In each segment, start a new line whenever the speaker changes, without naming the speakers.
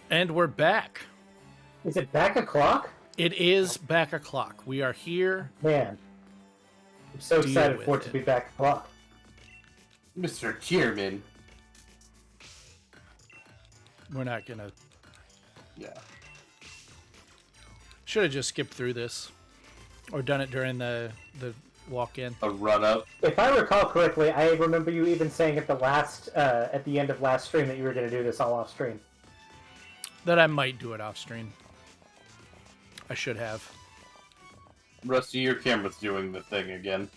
And we're back.
Is it back o'clock?
It is back o'clock. We are here.
Man, I'm so
Deal
excited
with
for it to
it.
be back o'clock.
Mr. Chairman.
We're not gonna.
Yeah.
Should have just skipped through this, or done it during the walk-in.
A run-up.
If I recall correctly, I remember you even saying at the end of last stream that you were going to do this all off stream.
That I might do it off stream. I should have.
Rusty, your camera's doing the thing again.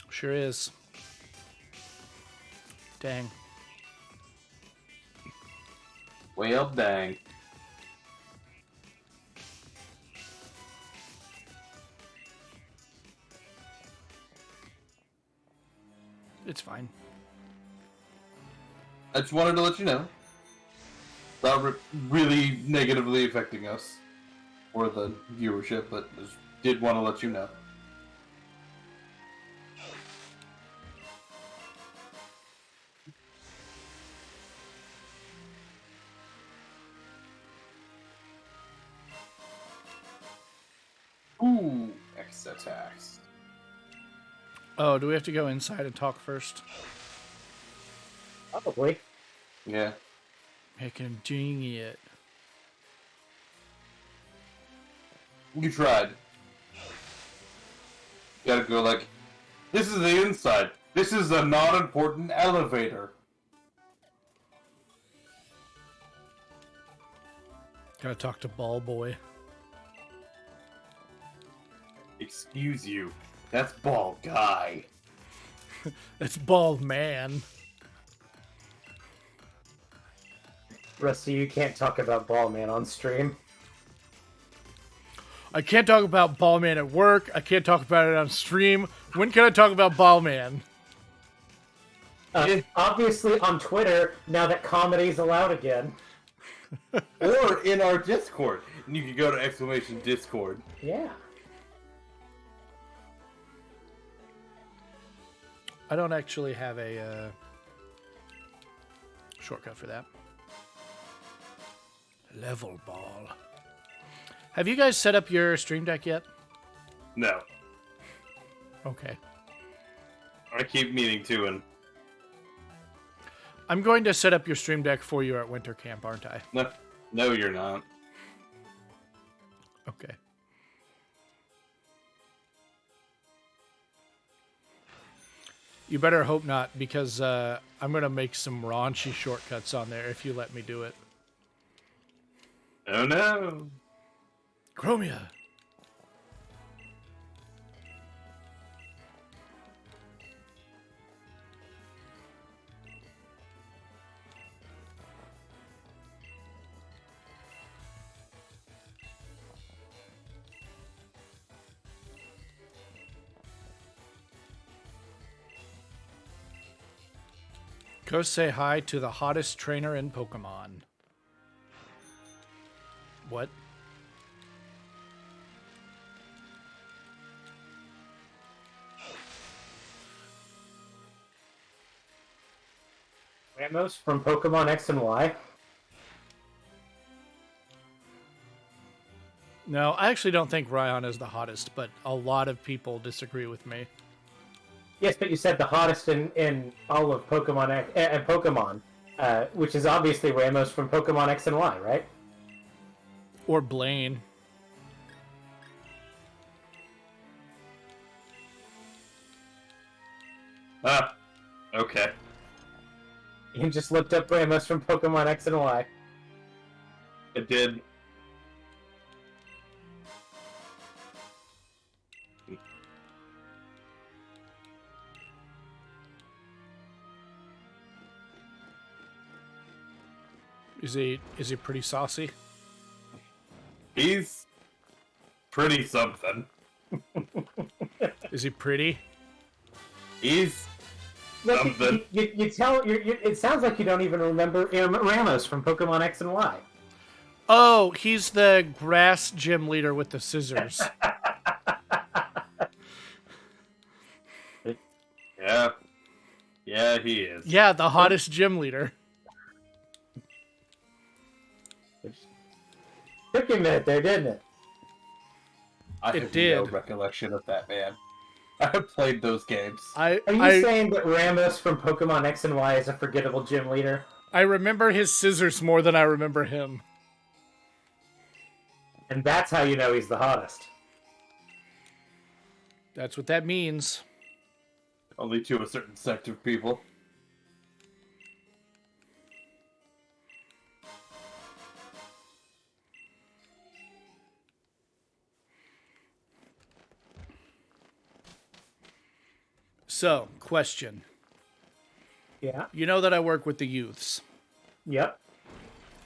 Sure is. Dang.
Well, dang.
It's fine.
I just wanted to let you know. Without really negatively affecting us. Or the viewership, but just did want to let you know. Ooh, X attacks.
Oh, do we have to go inside and talk first?
Probably.
Yeah.
I can ding it.
You tried. You gotta go like, this is the inside. This is a not important elevator.
Gotta talk to Ball Boy.
Excuse you. That's Ball Guy.
It's Bald Man.
Rusty, you can't talk about Ballman on stream.
I can't talk about Ball Man at work. I can't talk about it on stream. When can I talk about Ball Man?
Obviously on Twitter, now that comedy's allowed again.
Or in our Discord. And you can go to ! Discord.
Yeah.
I don't actually have a shortcut for that. Level ball. Have you guys set up your stream deck yet?
No.
Okay.
I keep meaning to, and
I'm going to set up your stream deck for you at winter camp, aren't I?
no, you're not.
Okay. You better hope not, because I'm going to make some raunchy shortcuts on there if you let me do it.
Oh no.
Chromia. Go say hi to the hottest trainer in Pokemon. What?
Ramos from Pokemon X and Y.
No, I actually don't think Ryan is the hottest, but a lot of people disagree with me.
Yes, but you said the hottest in all of Pokemon X and Pokemon, which is obviously Ramos from Pokemon X and Y, right?
Or Blaine.
Ah. Okay.
You just looked up Ramos from Pokemon X and Y.
It did.
Is he pretty saucy?
He's pretty something.
Is he pretty?
He's
Look,
something.
you tell. It sounds like you don't even remember Ramos from Pokemon X and Y.
Oh, he's the grass gym leader with the scissors.
Yeah. Yeah, he is.
Yeah, the hottest gym leader.
Took you a minute there, didn't it?
I
It
have
did.
no recollection of that, man. I have played those games.
Are you saying that Ramos from Pokemon X and Y is a forgettable gym leader?
I remember his scissors more than I remember him.
And that's how you know he's the hottest.
That's what that means.
Only to a certain sect of people.
So, question.
Yeah.
You know that I work with the youths,
Yep.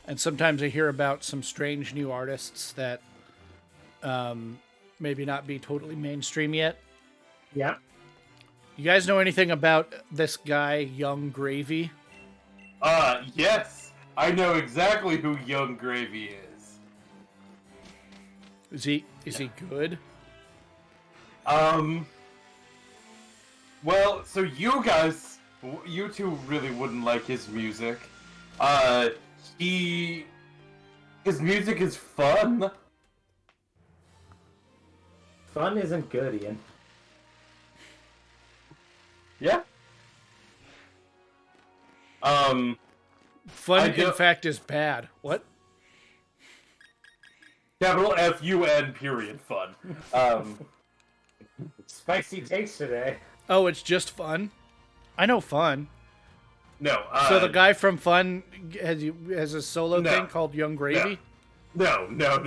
and sometimes I hear about some strange new artists that maybe not be totally mainstream yet.
Yep.
You guys know anything about this guy, Young Gravy?
Yes! I know exactly who Young Gravy is.
Is he good?
Well, so you two really wouldn't like his music. His music is fun.
Fun isn't good, Ian.
Yeah.
Fun, in fact, is bad. What?
Capital F-U-N period fun.
Spicy takes today.
Oh, it's just fun? I know Fun.
No.
So the guy from Fun has a solo
No.
thing called Young Gravy?
No. No,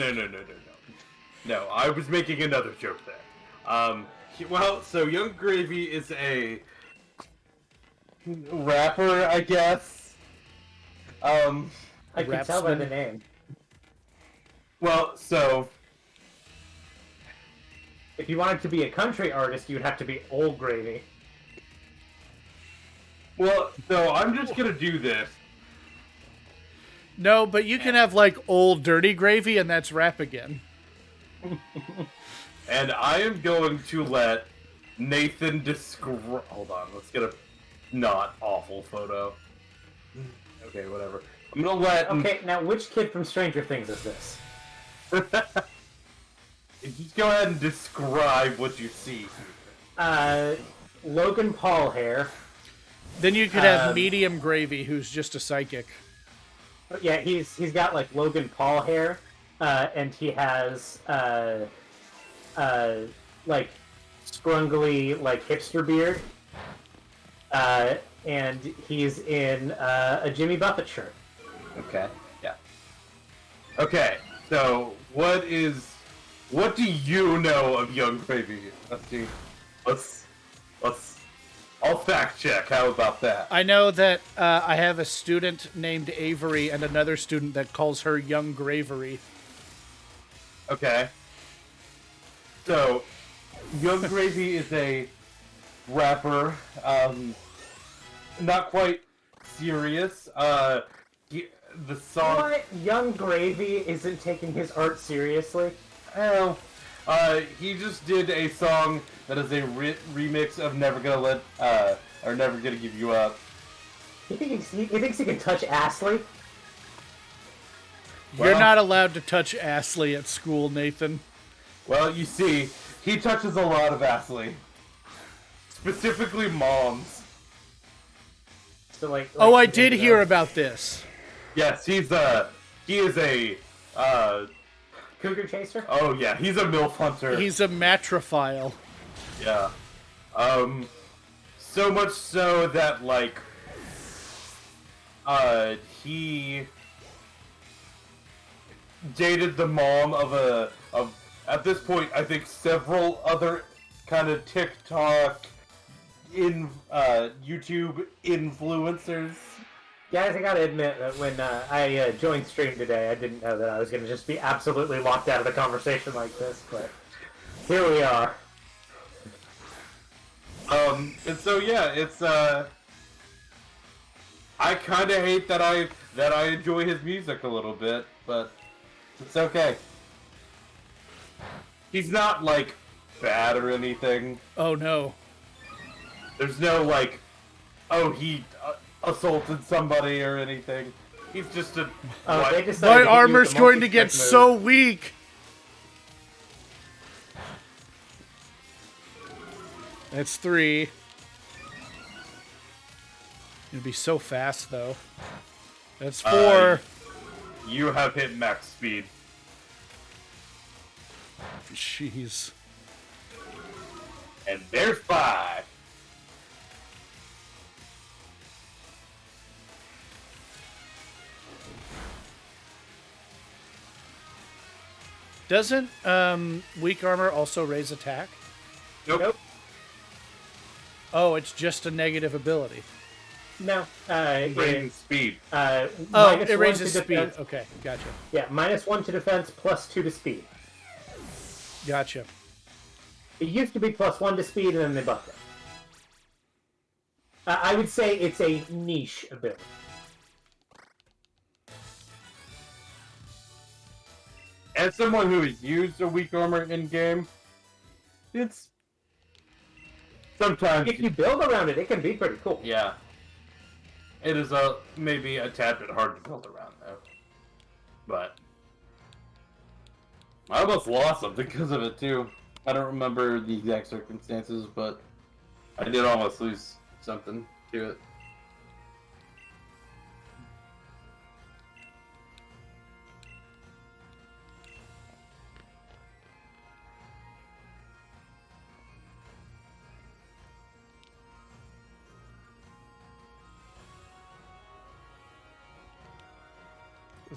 I was making another joke there. So Young Gravy is a rapper, I guess.
I can tell by
Rapsman.
the name.
Well, so
If you wanted to be a country artist, you would have to be Old Gravy.
so I'm just gonna do this.
No, but you can have like Old Dirty Gravy, and that's rap again.
And I am going to let Nathan describe. Hold on, let's get a not awful photo. Okay, whatever. I'm gonna let.
Okay, now which kid from Stranger Things is this?
Just go ahead and describe what you see.
Logan Paul hair.
Then you could have Medium Gravy, who's just a psychic.
Yeah, he's got like Logan Paul hair, and he has like scrungly like hipster beard, and he's in a Jimmy Buffett shirt.
Okay. Yeah. Okay. So what do you know of Young Gravy? Let's see. Let's. I'll fact check. How about that?
I know that I have a student named Avery and another student that calls her Young Gravery.
Okay. So, Young Gravy is a rapper. Not quite serious. The song.
What? Young Gravy isn't taking his art seriously?
Oh. He just did a song that is a remix of Never Gonna Give You Up.
He thinks he can touch Astley?
You're
Well-
not allowed to touch Astley at school, Nathan.
Well, you see, he touches a lot of Astley. Specifically moms.
So like
Oh, I did hear about this.
Yes, he is a,
Cougar Chaser?
oh yeah, he's a MILF hunter.
He's a matrophile.
Yeah. So much so that, like, he dated the mom of at this point, I think several other kind of TikTok YouTube influencers.
Guys, I gotta admit that when I joined stream today, I didn't know that I was gonna just be absolutely locked out of a conversation like this, but here we are.
And so yeah, it's I kind of hate that I enjoy his music a little bit, but it's okay. He's not like bad or anything.
Oh no.
There's no like, oh he assaulted somebody or anything. He's just a.
Oh,
what?
they decided
My
to hit you with
armor's
the
going to
multi-stick
get
move.
so weak. That's 3. It'd be so fast, though. That's 4.
You have hit max speed.
Jeez.
And there's 5.
Doesn't weak armor also raise attack?
Nope.
Oh, it's just a negative ability.
No.
Raising speed.
Oh,
minus
it
1
raises
to
speed.
defense.
Okay, gotcha.
Yeah, -1 to defense, +2 to speed.
Gotcha.
It used to be +1 to speed, and then they buffed it. I would say it's a niche ability.
As someone who has used a weak armor in game, it's sometimes
If you build around it, it can be pretty cool.
yeah. It is maybe a tad bit hard to build around though. But I almost lost something because of it too. I don't remember the exact circumstances, but I did almost lose something to it.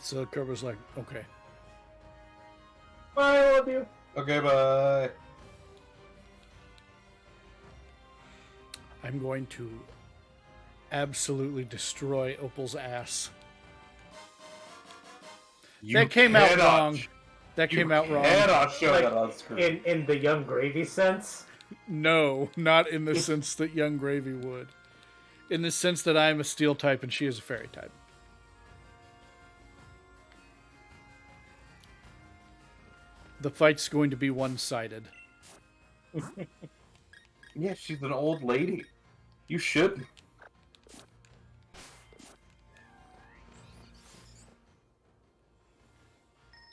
So Cobra's like, okay.
I love you.
Okay, bye.
I'm going to absolutely destroy Opal's ass. That came out wrong. That came out wrong.
Cannot show
Like,
that on screen.
in the Young Gravy sense.
No, not in the sense that Young Gravy would. In the sense that I'm a steel type and she is a fairy type. The fight's going to be one-sided.
Yeah, she's an old lady. You shouldn't.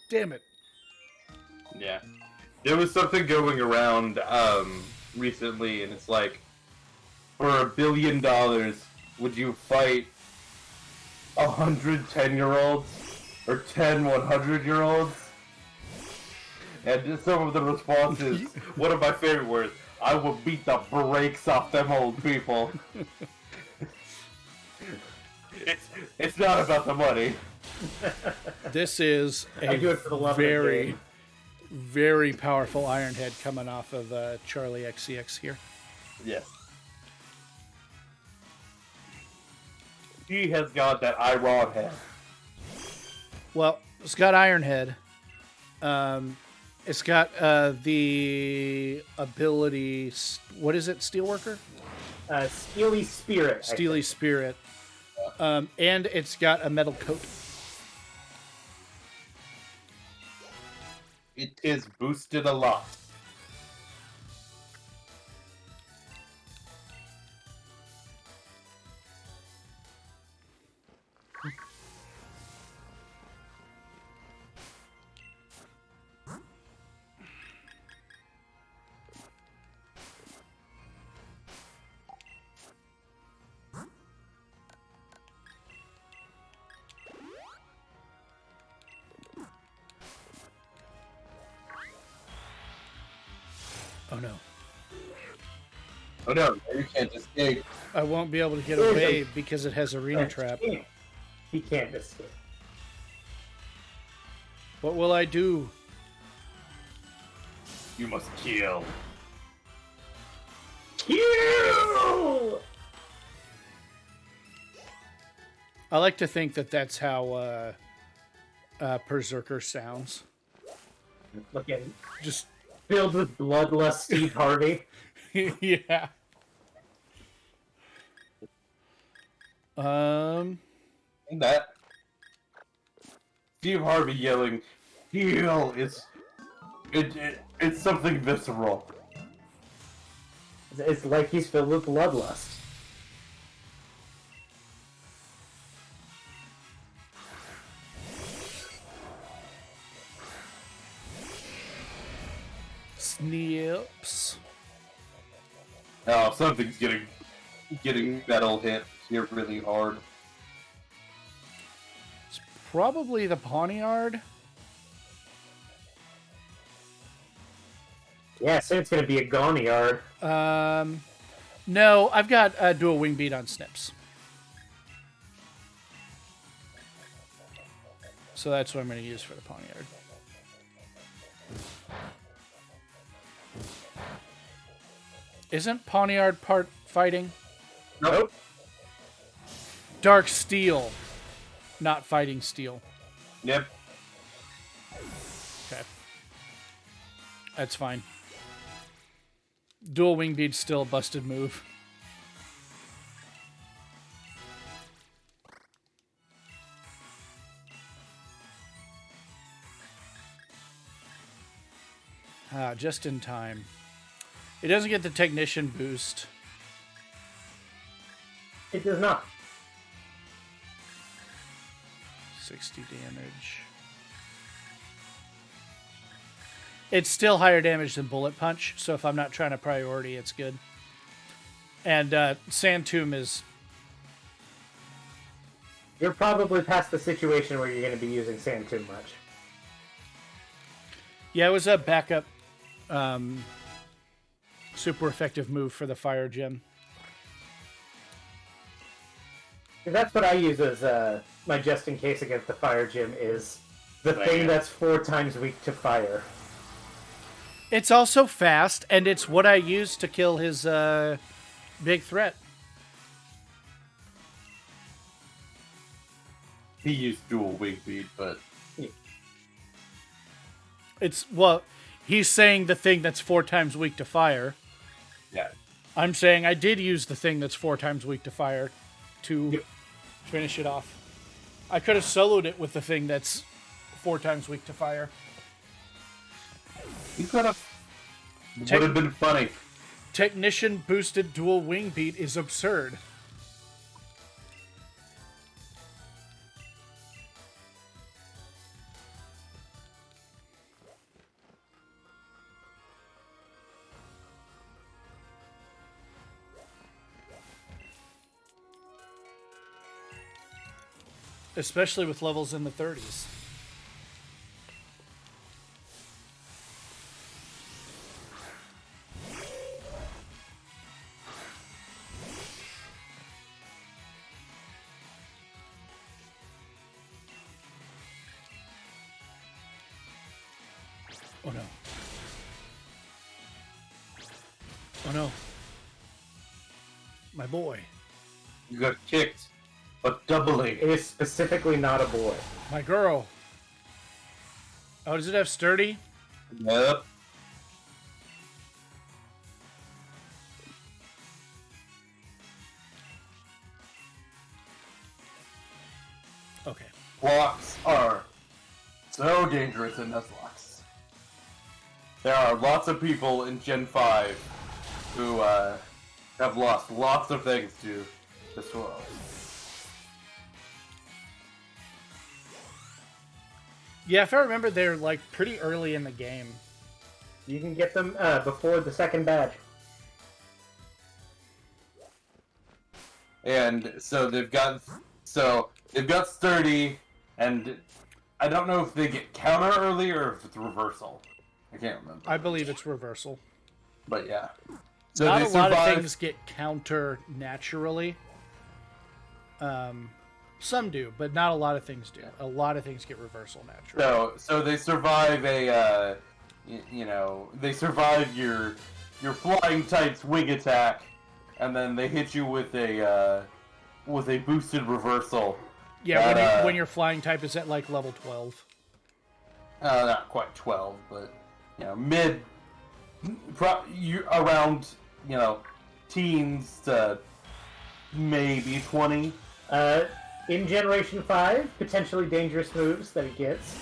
Damn it.
Yeah. There was something going around recently, and it's like, for $1 billion, would you fight 100 10-year-olds or 10 100-year-olds? And just some of the responses, one of my favorite words, I will beat the brakes off them old people. it's not about the money.
This is
I do it for the love of the
very,
game.
very powerful Iron Head coming off of Charlie XCX here.
Yes. He has got that iron head.
Well, it's got Iron Head. It's got the ability. What is it? Steelworker?
Steely Spirit. I
Steely
think.
Spirit. And it's got a metal coat.
It is boosted a lot.
Oh no.
Oh no, you can't escape.
I won't be able to get away because it has Arena Trap.
He can't escape.
What will I do?
You must kill.
Kill!
I like to think that that's how Berserker sounds.
Looking
Just
filled with bloodlust Steve Harvey.
yeah.
And that Steve Harvey yelling, "Heal!" It's something visceral.
It's like he's filled with bloodlust.
Snips.
Oh, something's getting metal hit here really hard.
It's probably the Pawniard.
Yeah, so it's gonna be a Goniard.
No, I've got a dual wing beat on Snips. So that's what I'm going to use for the Pawniard. Isn't Pawniard part fighting?
Nope.
Dark Steel, not fighting steel.
Yep.
Okay. That's fine. Dual wing beat's still a busted move. Ah, just in time. It doesn't get the technician boost.
It does not.
60 damage. It's still higher damage than Bullet Punch, so if I'm not trying to priority, it's good. And Sand Tomb is...
You're probably past the situation where you're going to be using Sand too much.
Yeah, it was a backup super effective move for the Fire Gem.
That's what I use as my just in case against the Fire Gym is the thing that's 4 times weak to fire.
It's also fast, and it's what I use to kill his big threat.
He used dual wing beat, but
It's, well, he's saying the thing that's 4 times weak to fire.
yeah.
I'm saying I did use the thing that's 4 times weak to fire to finish it off. I could have soloed it with the thing that's 4 times weak to fire.
He could have. Would have been funny.
Technician boosted dual wing beat is absurd. Especially with levels in the 30s. Oh no. Oh no. My boy.
You got kicked, but doubly.
It is specifically not a boy.
My girl. Oh, does it have sturdy?
Yep.
Okay.
Blocks are so dangerous in Nuzlocke. There are lots of people in Gen 5 who have lost lots of things to this world.
Yeah, if I remember, they're like pretty early in the game.
You can get them before the second badge.
And so they've got sturdy, and I don't know if they get counter early or if it's reversal. I can't remember.
I believe it's reversal.
But yeah. So
Not
they
a lot of
survive-
things get counter naturally. Some do, but not a lot of things do. A lot of things get reversal naturally.
So they survive a, they survive your flying type's wing attack, and then they hit you with a boosted reversal.
Yeah,
that,
when your flying type is at like level 12.
Not quite 12, but around teens to maybe 20.
In Generation 5, potentially dangerous moves that it gets.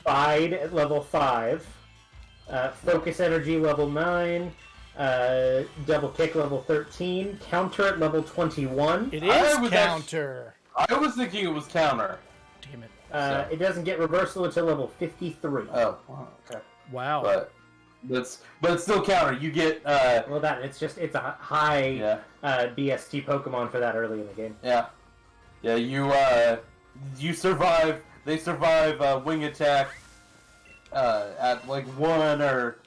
Bide at level 5. Focus Energy level 9. Double Kick level 13. Counter at level 21.
It is counter.
I was thinking it was counter.
Damn it.
It doesn't get reversal until level 53.
Oh, wow, okay.
Wow.
But but it's still counter. You get
Well, it's a high BST Pokemon for that early in the game.
Yeah. You survive. They survive wing attack at like 1 or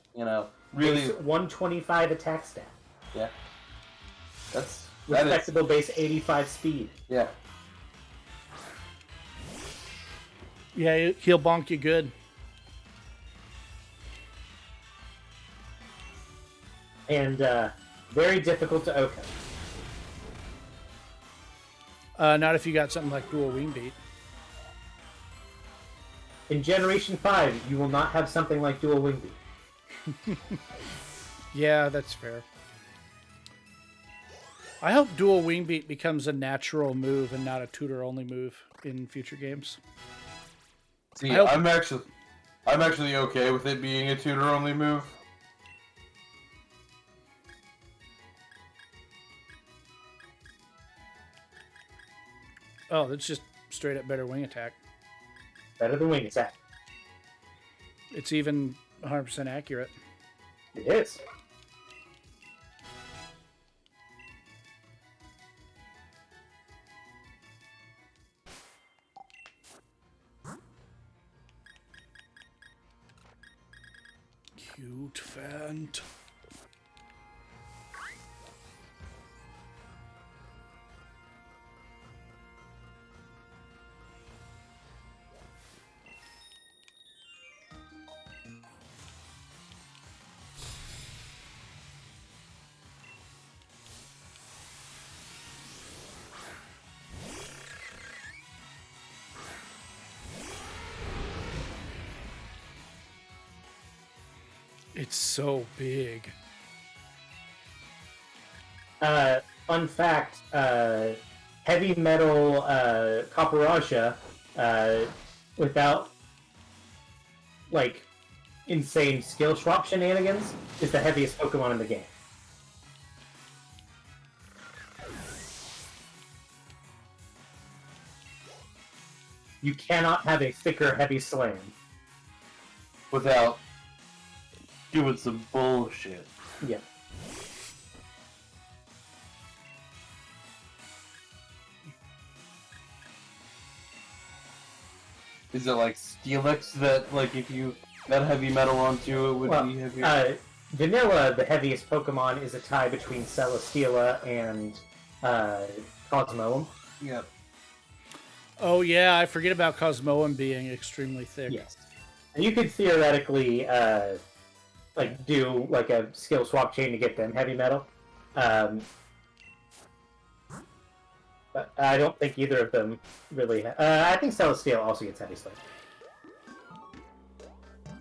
really
Base 125 attack stat.
Yeah. That
Respectable base 85 speed.
Yeah.
Yeah, he'll bonk you good.
And very difficult to OHKO.
Not if you got something like Dual Wing Beat.
In Generation 5, you will not have something like Dual Wing Beat.
Yeah, that's fair. I hope Dual Wing Beat becomes a natural move and not a tutor-only move in future games.
See, I'm actually okay with it being a tutor-only move.
Oh, that's just straight up better wing attack.
Better than wing attack.
It's even 100% accurate.
It is.
Cute Fant. It's so big.
Fun fact, heavy metal Cobrastryke, without like insane skill swap shenanigans, is the heaviest Pokemon in the game. You cannot have a thicker heavy slam.
Without doing some bullshit.
Yeah.
Is it like Steelix that, like, if you got heavy metal onto it would be heavier?
Vanilla, the heaviest Pokemon, is a tie between Celesteela and Cosmoem.
Yep.
Oh yeah, I forget about Cosmoem being extremely thick.
Yes. And you could theoretically like do like a skill swap chain to get them heavy metal. But I don't think either of them really. I think Celesteela also gets heavy slam.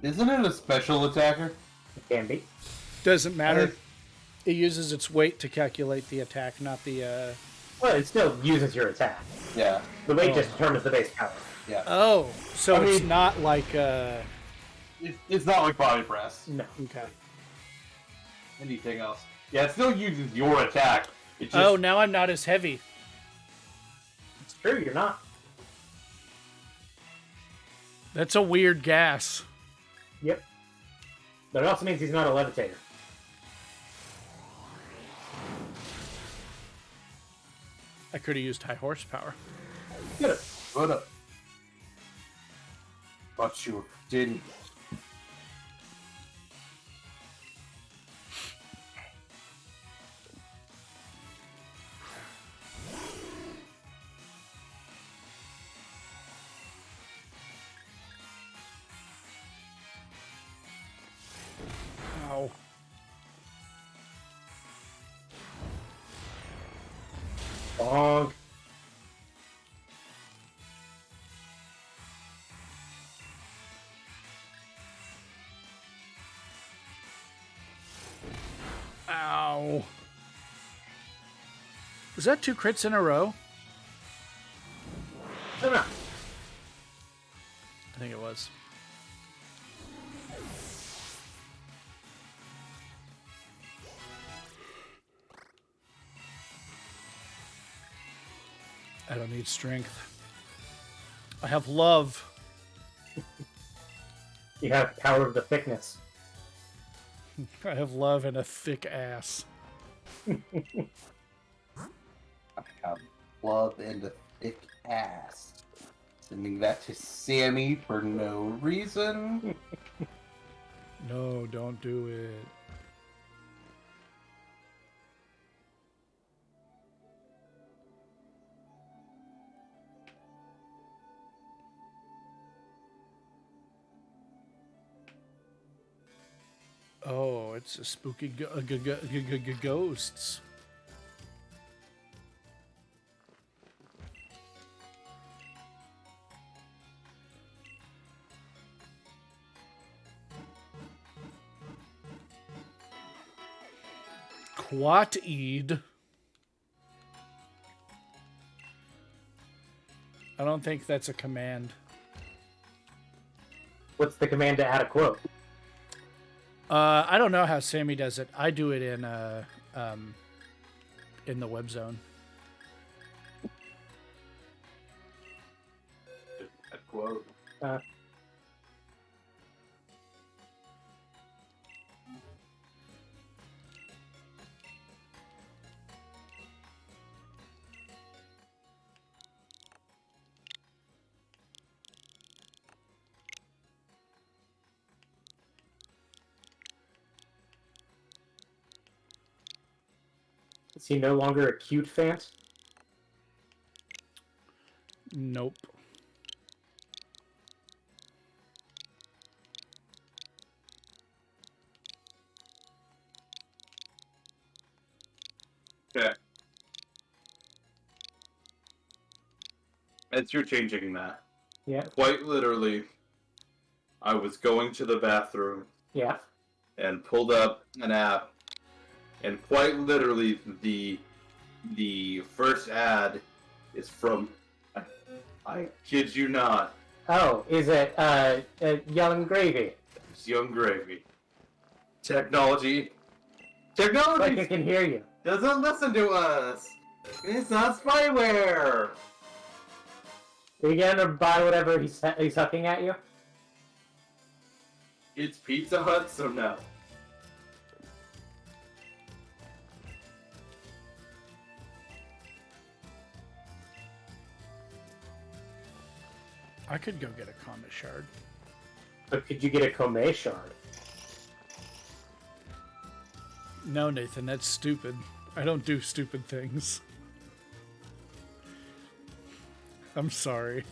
Isn't it a special attacker?
It can be.
Doesn't matter. It uses its weight to calculate the attack, not the.
Well, it still uses your attack.
Yeah.
The weight just determines the base power.
Yeah.
Oh, so
I
it's
mean-
not like.
It's not like body press.
No.
Okay.
Anything else? Yeah, it still uses your attack. It just,
Oh, now I'm not as heavy.
It's true, you're not.
That's a weird gas.
Yep. But it also means he's not a levitator.
I could have used high horsepower.
Good.
What up? But you didn't.
Ow.
Bonk.
Ow. Was that 2 crits in a row?
I don't know.
I think it was. I don't need strength. I have love.
You have power of the thickness.
I have love and a thick ass.
I have love and a thick ass. Sending that to Sammy for no reason.
No, don't do it. Oh, it's a spooky ghosts. Quat-eed. I don't think that's a command.
What's the command to add a quote?
I don't know how Sammy does it. I do it in the web zone.
A quote.
Is he no longer a cute fant?
Nope.
Okay. As you're changing that,
Yeah.
quite literally, I was going to the bathroom
Yeah.
and pulled up an app, and quite literally the first ad is from, I kid you not,
Oh, is it Young Gravy?
it's Young Gravy. Technology
Like I can hear you.
doesn't listen to us. It's not spyware.
Are you gonna buy whatever he's hucking at you?
It's Pizza Hut, so no.
I could go get a comet shard.
But could you get a Kome shard?
No, Nathan, that's stupid. I don't do stupid things. I'm sorry.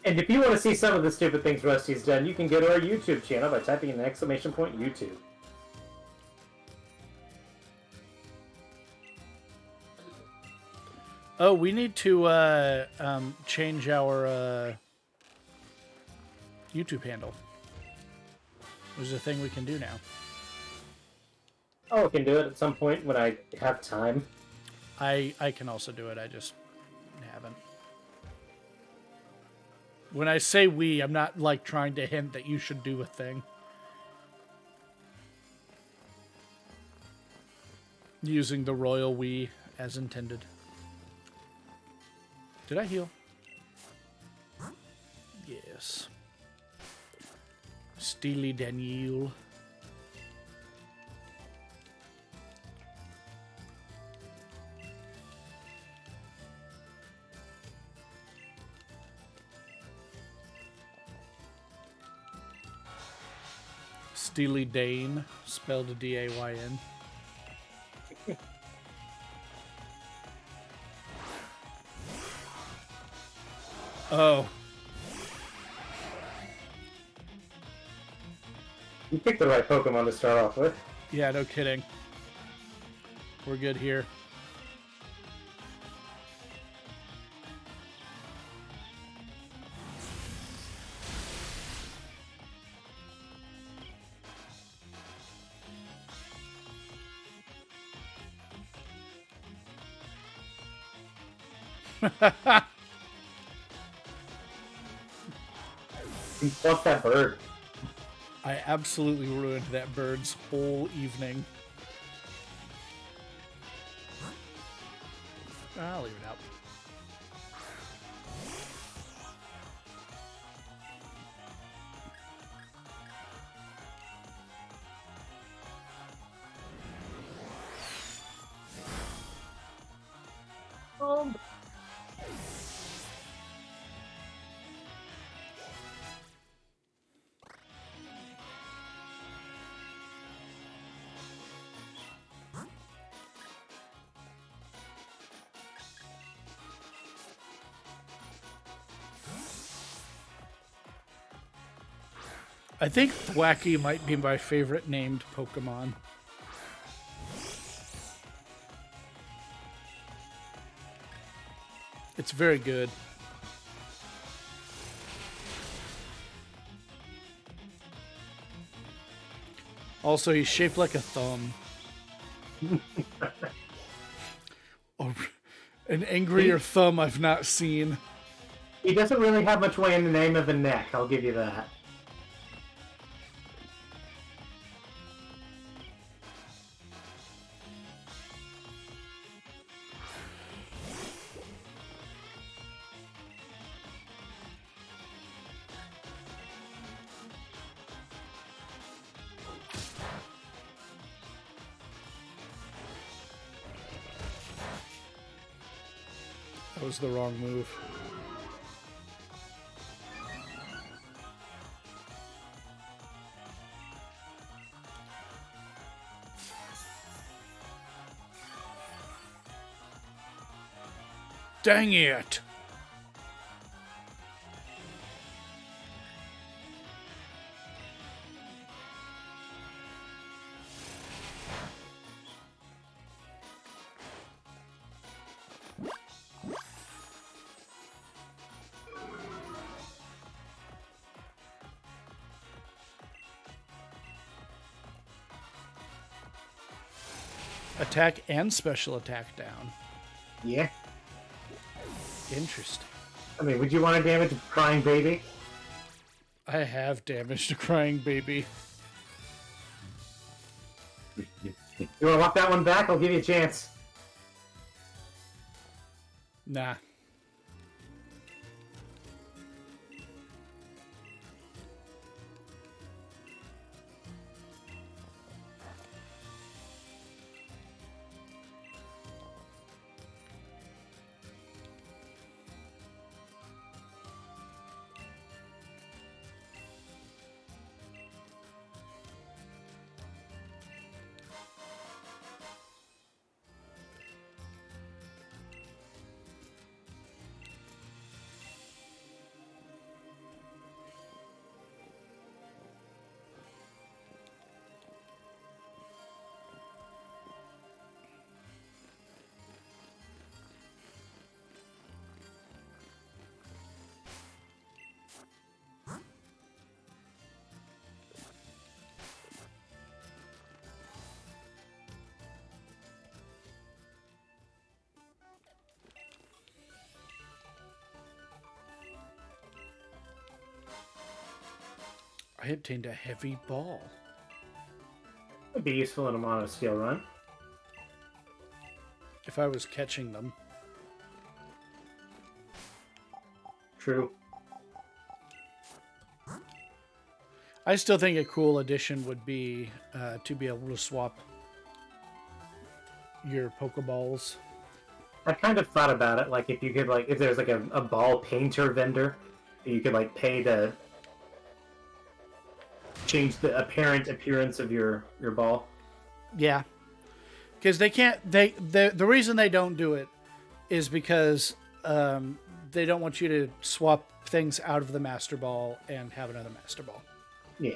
And if you want to see some of the stupid things Rusty's done, you can go to our YouTube channel by typing in !YouTube.
Oh, we need to change our YouTube handle. There's a thing we can do now.
Oh, I can do it at some point when I have time.
I can also do it. I just haven't. When I say we, I'm not like trying to hint that you should do a thing. Using the royal we as intended. Did I heal? Yes. Steely Daniel. Steely Dane, spelled D-A-Y-N. Oh.
You picked the right Pokemon to start off with.
Yeah, no kidding. We're good here.
Plus that bird.
I absolutely ruined that bird's whole evening. I'll leave it out. I think Thwacky might be my favorite named Pokemon. It's very good. Also, he's shaped like a thumb. Or an angrier thumb I've not seen.
He doesn't really have much way in the name of a neck, I'll give you that.
That was the wrong move. Dang it! Attack and special attack down.
Yeah.
Interesting.
I mean, would you want to damage a crying baby?
I have damaged a crying baby.
You want to walk that one back? I'll give you a chance.
Nah. I obtained a heavy ball.
Would be useful in a mono skill run.
If I was catching them.
True.
I still think a cool addition would be to be able to swap your Pokeballs.
I kind of thought about it, like if you could, like, if there's like a ball painter vendor, you could like pay to change the apparent appearance of your ball.
Yeah, because they can't. The reason they don't do it is because they don't want you to swap things out of the Master Ball and have another Master Ball.
Yeah.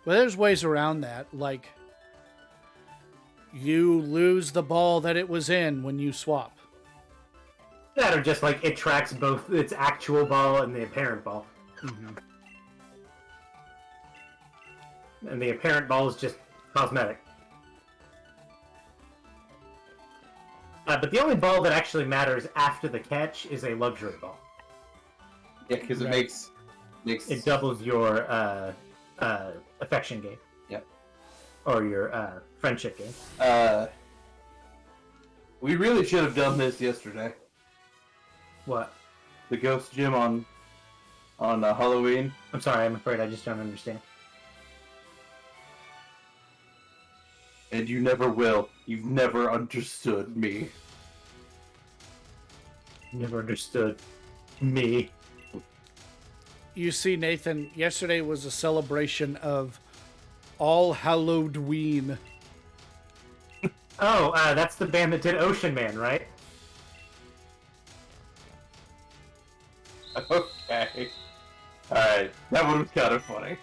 Well, there's ways around that, like you lose the ball that it was in when you swap.
That or just like it tracks both its actual ball and the apparent ball.
Mm-hmm.
And the apparent ball is just cosmetic. But the only ball that actually matters after the catch is a luxury ball.
Yeah, because it
Right.
makes
It doubles your affection game.
Yep.
Or your friendship game.
We really should have done this yesterday.
What?
The ghost gym on Halloween.
I'm sorry, I'm afraid I just don't understand.
And you never will. You've never understood me.
Never understood me.
You see, Nathan, yesterday was a celebration of All Halloween.
Oh, that's the band that did Ocean Man, right?
Okay. Alright, that one was kind of funny.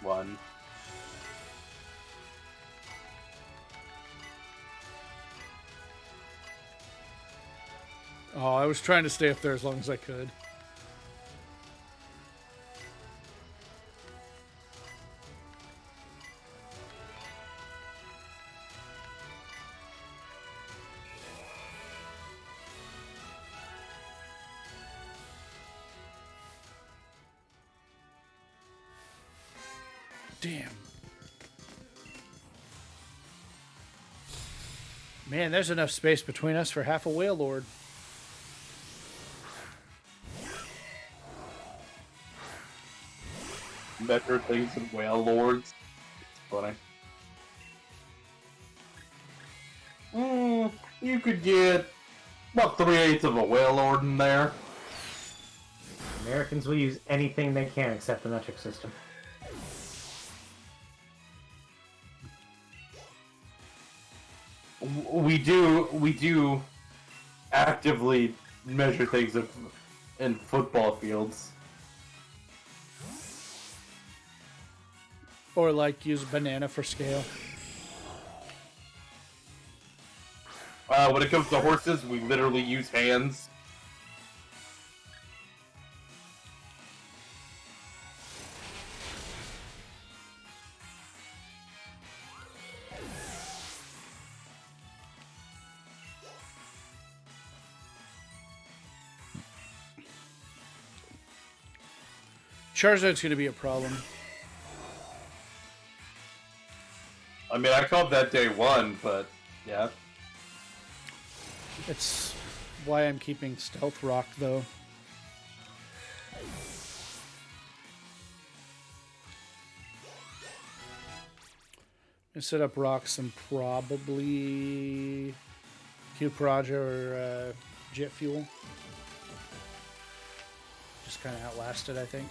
1.
Oh, I was trying to stay up there as long as I could. Damn. Man, there's enough space between us for half a whale lord.
Better things than whale lords. It's funny. You could get about 3/8 of a whale lord in there.
Americans will use anything they can except the metric system.
We do actively measure things in football fields.
Or like use a banana for scale.
When it comes to horses, we literally use hands.
Charizard's going to be a problem.
I mean, I called that day 1, but yeah.
It's why I'm keeping Stealth Rock, though. I set up rocks and probably Cube Roger or Jet Fuel. Just kind of outlasted, I think.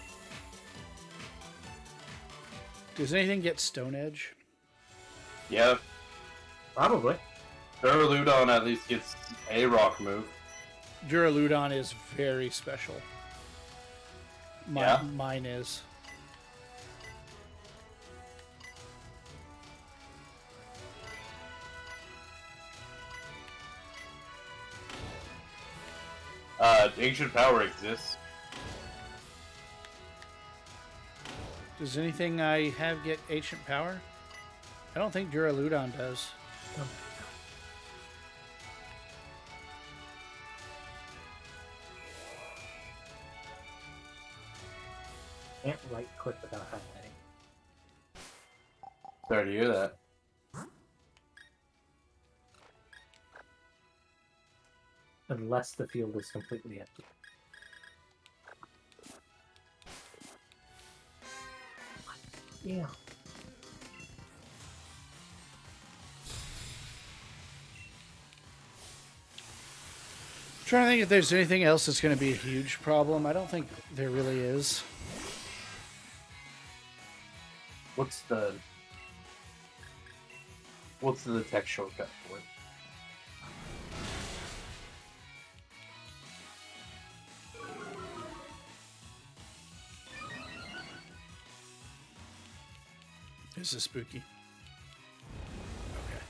Does anything get Stone Edge?
Yeah.
Probably.
Duraludon at least gets a rock move.
Duraludon is very special. Mine is.
Ancient Power exists.
Does anything I have get Ancient Power? I don't think Duraludon does.
Oh. Can't right click without highlighting.
Sorry to hear that.
Unless the field is completely empty. Yeah.
I'm trying to think if there's anything else that's going to be a huge problem. I don't think there really is.
What's the text shortcut for it?
This is spooky. Okay.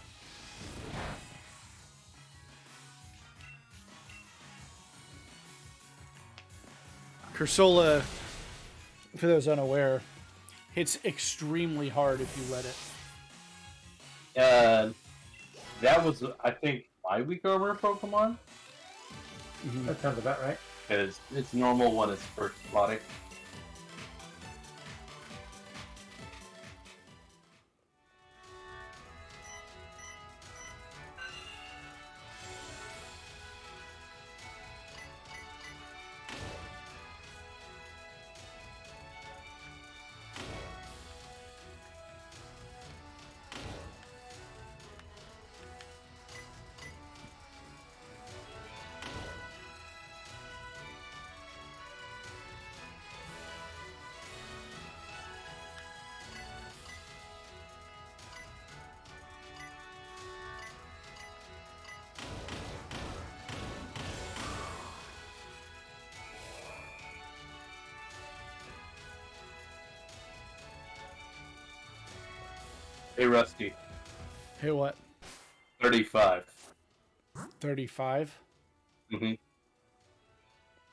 Cursola, for those unaware, hits extremely hard if you let it.
That was, I think, my week over Pokemon.
Mm-hmm.
That sounds about right.
Because it's normal when it's first spotting. Hey, Rusty.
Hey, what?
35.
35?
Mm-hmm.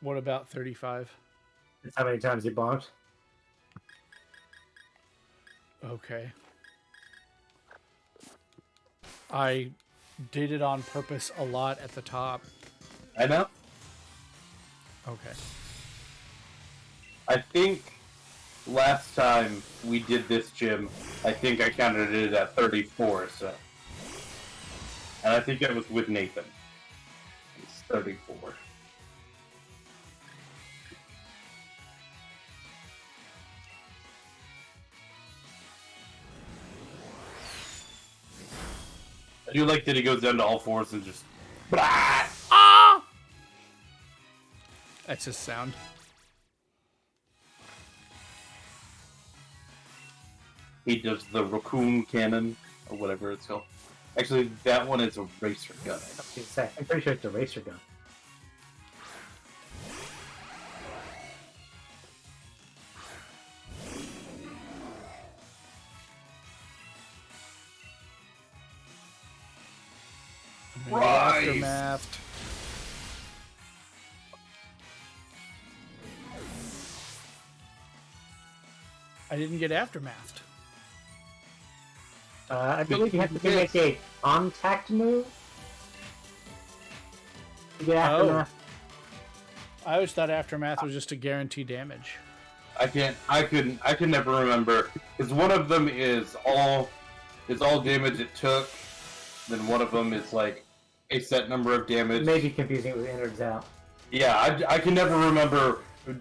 What about 35?
That's how many times you bonked.
Okay. I did it on purpose a lot at the top.
I know.
Okay.
I think last time we did this gym, I think I counted it at 34, so. And I think that was with Nathan. It's 34. I do like that he goes down to all fours and just...
Ah! That's his sound.
He does the raccoon cannon, or whatever it's called. Actually, that one is a racer gun.
I'm pretty sure it's a racer gun.
Rise!
Aftermath. I didn't get aftermathed.
I believe you have to make a contact move. To get aftermath.
Oh.
I always thought aftermath was just to guarantee damage.
I can never remember. Because one of them is all damage it took, then one of them is like a set number of damage.
Maybe confusing it with innards out.
Yeah, I can never remember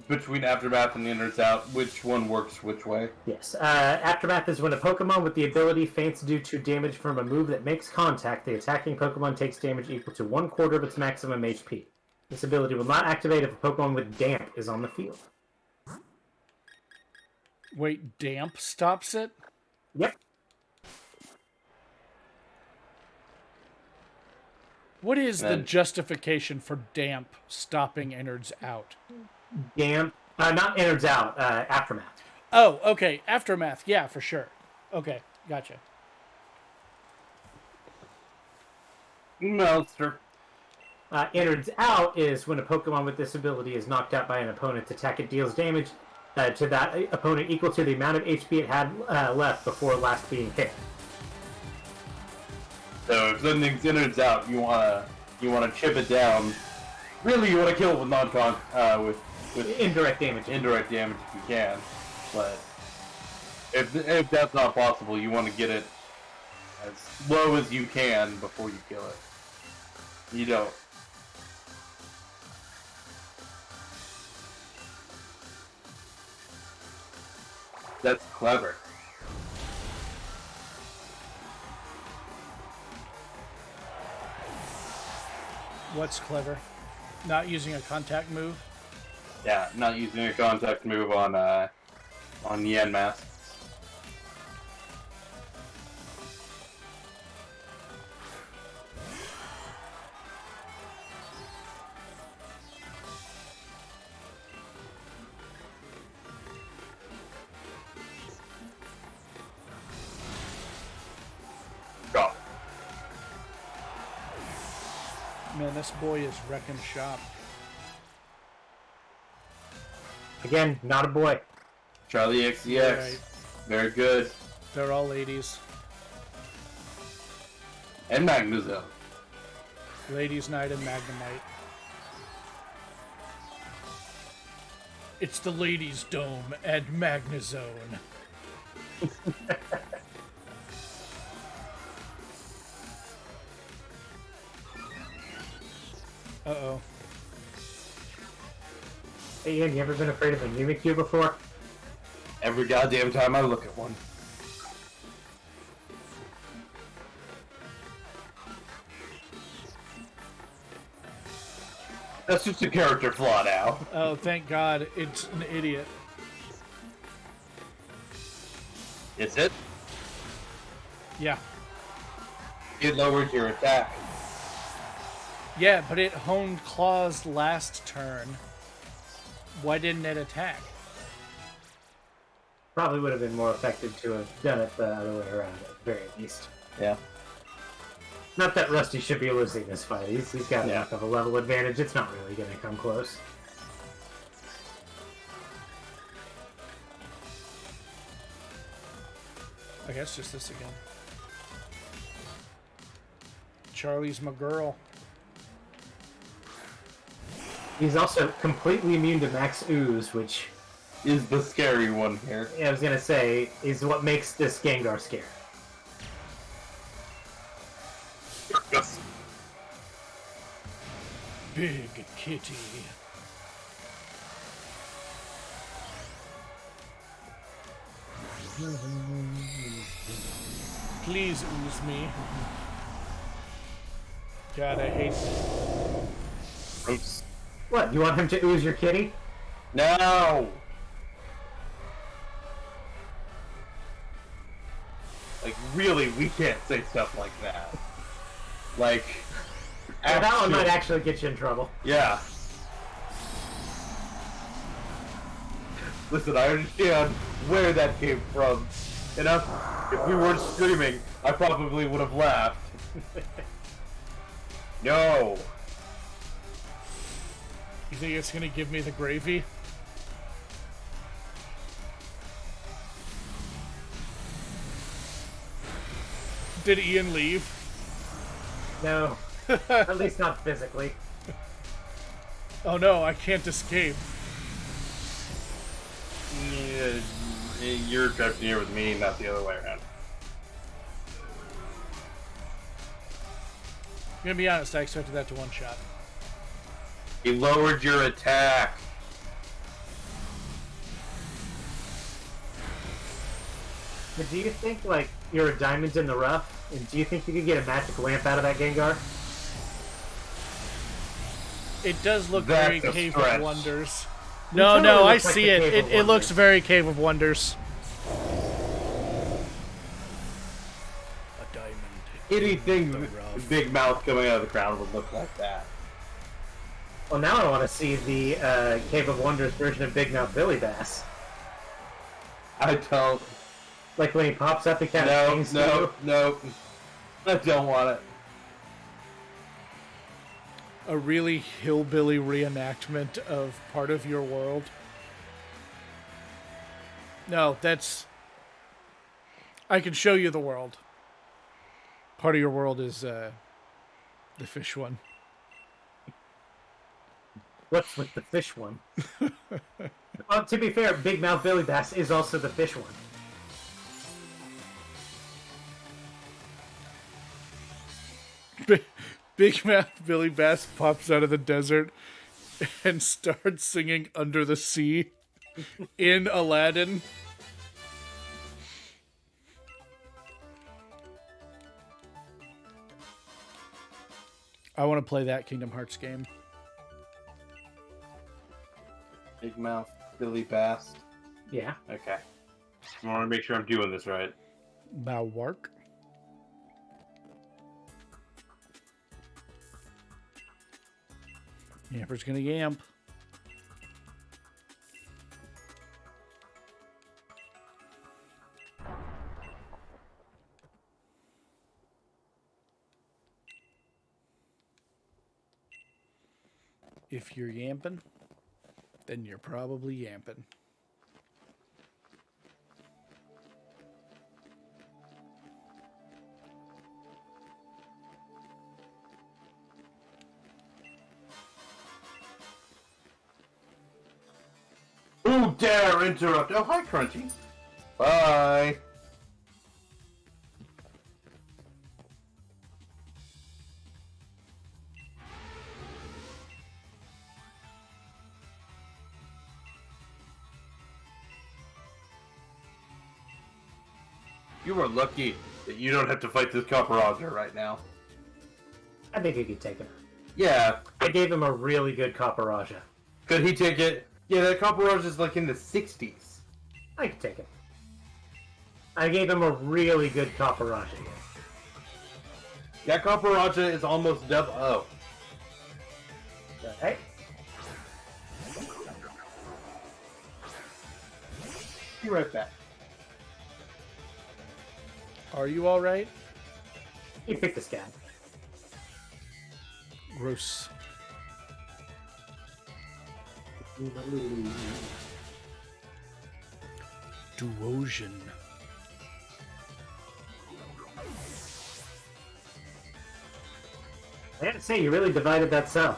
between Aftermath and Innards Out which one works which way.
Yes. Aftermath is when a Pokemon with the ability faints due to damage from a move that makes contact. The attacking Pokemon takes damage equal to 1/4 of its maximum HP. This ability will not activate if a Pokemon with Damp is on the field.
Wait, damp stops it?
Yep.
What is the justification for damp stopping innards out?
Damp. Not innards out. Aftermath.
Oh, okay. Aftermath. Yeah, for sure. Okay, gotcha.
Meltzer.
Innards out is when a Pokemon with this ability is knocked out by an opponent's attack. It deals damage to that opponent equal to the amount of HP it had left before last being hit.
So if something's Innards Out, you wanna chip it down. Really, you wanna kill it with non-con with
Indirect damage.
indirect damage if you can. But if that's not possible, you want to get it as low as you can before you kill it. You don't. That's clever.
What's clever? Not using a contact move?
Yeah, not using a contact move on Yanmask. Go.
Man, this boy is wrecking shop.
Again, not a boy.
Charlie XCX.
Right.
Very good.
They're all ladies.
And Magnezone.
Ladies' Night and Magnemite. It's the Ladies' Dome and Magnezone. Uh-oh.
Hey Ian, you ever been afraid of a Mimikyu before?
Every goddamn time I look at one. That's just a character flaw now.
Oh, thank God, it's an idiot.
Is it?
Yeah.
It lowers your attack.
Yeah, but it honed claws last turn. Why didn't it attack?
Probably would have been more effective to have done it the other way around, at the very least.
Yeah.
Not that Rusty should be losing this fight. He's got
Yeah.
enough of a level advantage. It's not really going to come close.
I guess just this again. Charlie's my girl.
He's also completely immune to max ooze, which
Is the scary one here.
I was going to say is what makes this Gengar scary.
Yes.
Big kitty. Please ooze me. God, I hate
Oops.
What, you want him to ooze your kitty?
No! Like, really, we can't say stuff like that. Like,
Yeah, that one might
actual-
actually get you in trouble.
Yeah. Listen, I understand where that came from. And if we weren't screaming, I probably would have laughed. No.
You think it's gonna give me the gravy? Did Ian leave?
No. At least not physically.
Oh no, I can't escape.
Yeah, you're driving here with me, not the other way around.
I'm gonna be honest, I expected that to one shot.
He lowered your attack.
But do you think, like, you're a diamond in the rough? And do you think you could get a magic lamp out of that Gengar?
It does look
That's
very
a
Cave
stretch.
of Wonders.
It
No,
totally
no, I
looks like
see
the
it.
Cave of
It looks
Wonders.
very Cave of Wonders. A diamond.
Anything
The
with
rough.
big mouth coming out of the ground would look like that.
Well, now I want to see the Cave of Wonders version of Big Mouth Billy Bass.
I don't.
Like when he pops up, he kind of
No,
clings to
no,
you.
no. I don't want it.
A really hillbilly reenactment of part of your world. No, that's... I can show you the world. Part of your world is the fish one.
What's with the fish one? Well, to be fair, Big Mouth Billy Bass is also the fish one.
Big Mouth Billy Bass pops out of the desert and starts singing Under the Sea in Aladdin. I want to play that Kingdom Hearts game.
Big mouth, Billy Bass.
Yeah.
Okay. I want to make sure I'm doing this right.
Bowark. Yamper's gonna yamp. If you're yamping, then you're probably yamping.
Who dare interrupt? Oh, hi, Crunchy. Bye. You are lucky that you don't have to fight this Cobrastryke right now.
I think he could take him.
Yeah.
I gave him a really good Copperaja.
Could he take it? Yeah, that Cobrastryke is like in the 60s.
I could take him. I gave him a really good Copperaja.
That Cobrastryke is almost double. Oh.
Right?
Be right back.
Are you all right?
You pick the scab.
Gross. Duosion.
I gotta say, you really divided that cell.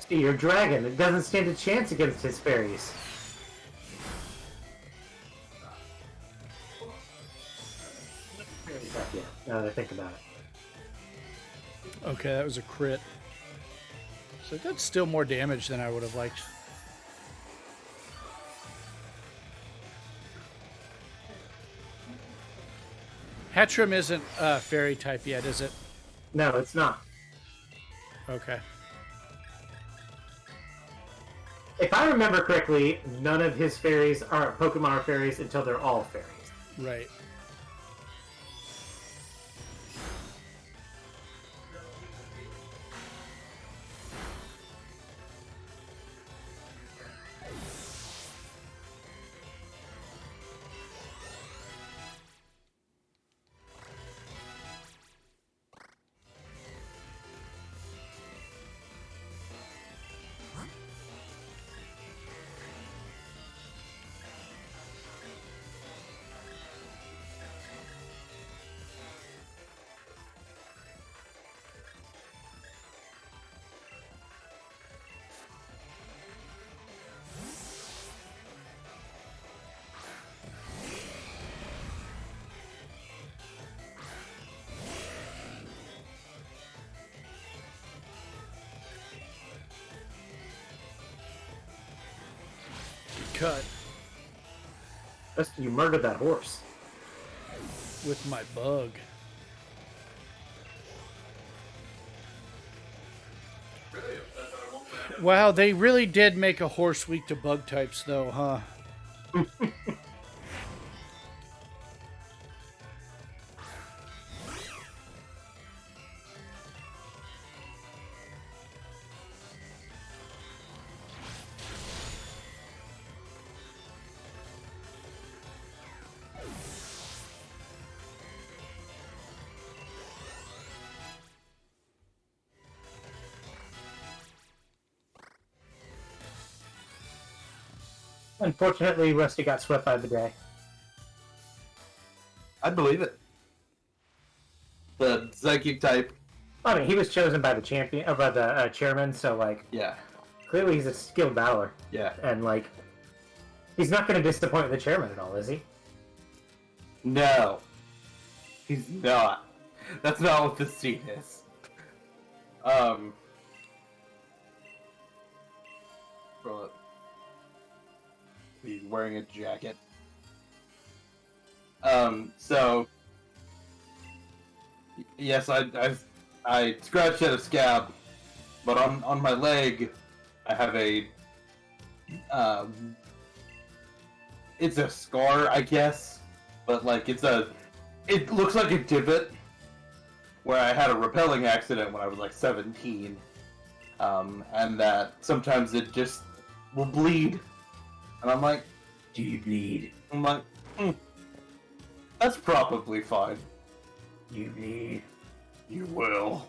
Your dragon. It doesn't stand a chance against his fairies. Fairies up yet, now that I think about it.
Okay, that was a crit. So that's still more damage than I would have liked. Hatchrim isn't fairy type yet, is it?
No, it's not.
Okay.
If I remember correctly, none of his fairies are Pokemon are fairies until they're all fairies.
Right. Cut
Just you murdered that horse.
with my bug. Wow, they really did make a horse weak to bug types, though, huh?
Unfortunately, Rusty got swept by the day.
I'd believe it. The psychic type.
I mean, he was chosen by the champion, by the chairman, so like,
Yeah.
clearly he's a skilled battler,
Yeah.
and like, he's not going to disappoint the chairman at all, is he?
No. He's not. That's not what this scene is. Well, he's wearing a jacket. So yes, I scratched at a scab, but on my leg, I have a it's a scar, I guess, but like it looks like a divot where I had a rappelling accident when I was like 17, and that sometimes it just will bleed, and I'm like, do you bleed? I'm like, that's probably fine. You bleed. You will.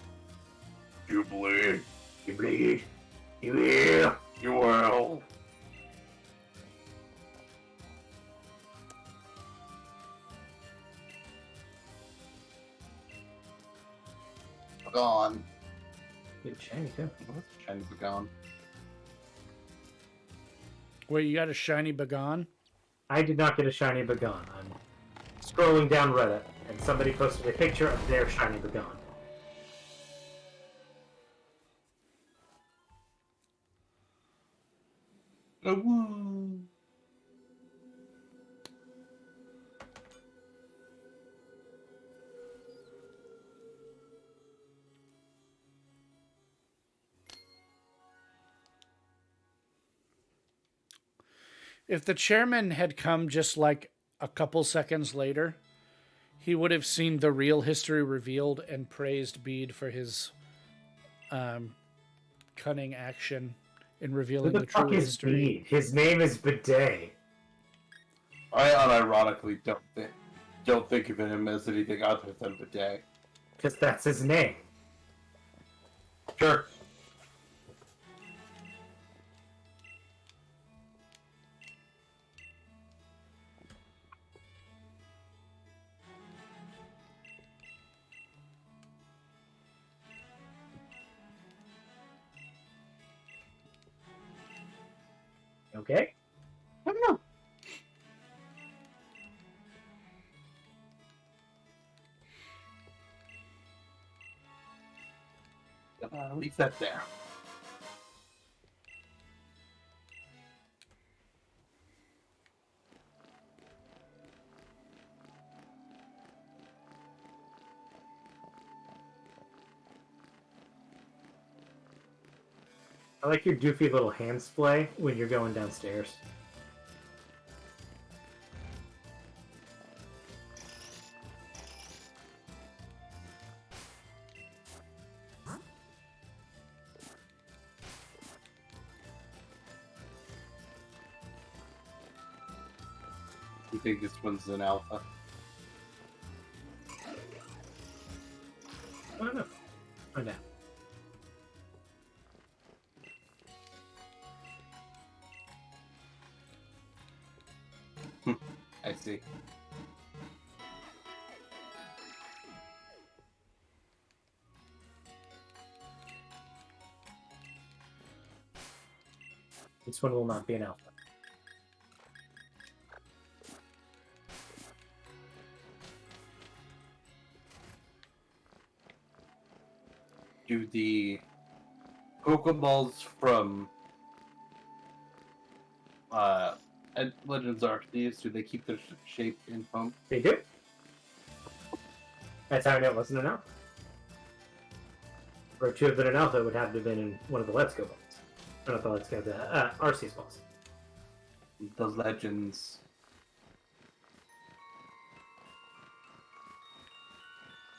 You bleed. You bleed. You will. You will. Gone.
Good shiny too.
What's shiny gone?
Wait, you got a shiny Bagon?
I did not get a shiny Bagon. I'm scrolling down Reddit, and somebody posted a picture of their shiny Bagon.
Oh,
If the chairman had come just like a couple seconds later, he would have seen the real history revealed and praised Bede for his cunning action in
Who
revealing
the
the true
fuck is
history.
Bede? His name is Bidet.
I unironically don't think of him as anything other than Bidet.
Because that's his name.
Sure.
Okay? I don't know.
Leave that there.
I like your doofy little hand splay when you're going downstairs.
You think this one's an alpha?
I don't know. Oh, no.
I see.
This one will not be an alpha.
Do the Pokeballs from Legends Arceus, do they keep their shape in foam?
They do. That's how I know it wasn't an alpha. For it to have been an alpha, it would have to have been in one of the Let's Go balls. Or not the Let's Go, the Arceus balls.
The Legends.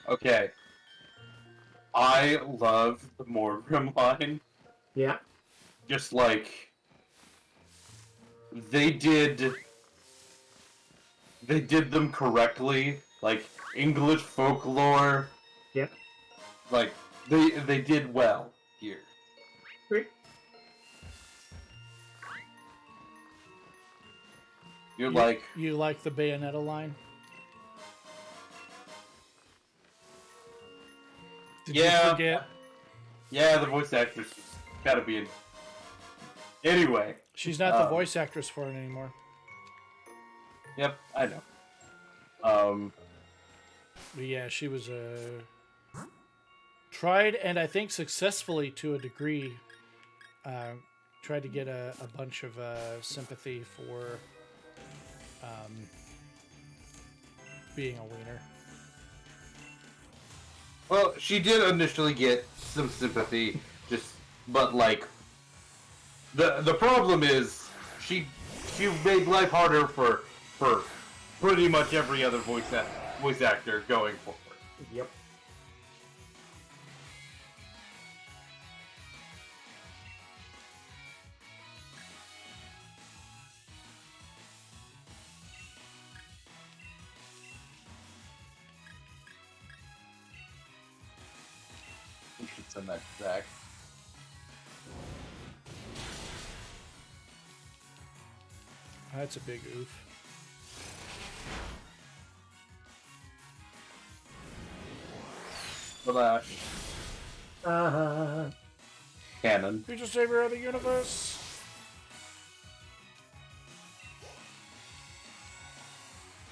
Okay. I love the Morgrim line.
Yeah.
Just like they did them correctly, like English folklore.
Yep.
Like they did well here.
Great.
You're like,
You like the Bayonetta line? Did
Yeah.
you forget?
yeah, the voice actress has gotta be in. Anyway.
She's not the voice actress for it anymore.
Yep, I know.
But yeah, she was tried and I think successfully to a degree. Tried to get a bunch of sympathy for being a wiener.
Well, she did initially get some sympathy, but like the problem is she made life harder for pretty much every other voice actor going forward.
Yep.
We should send that to Zach.
That's a big oof.
Flash. Cannon.
Future savior of the universe.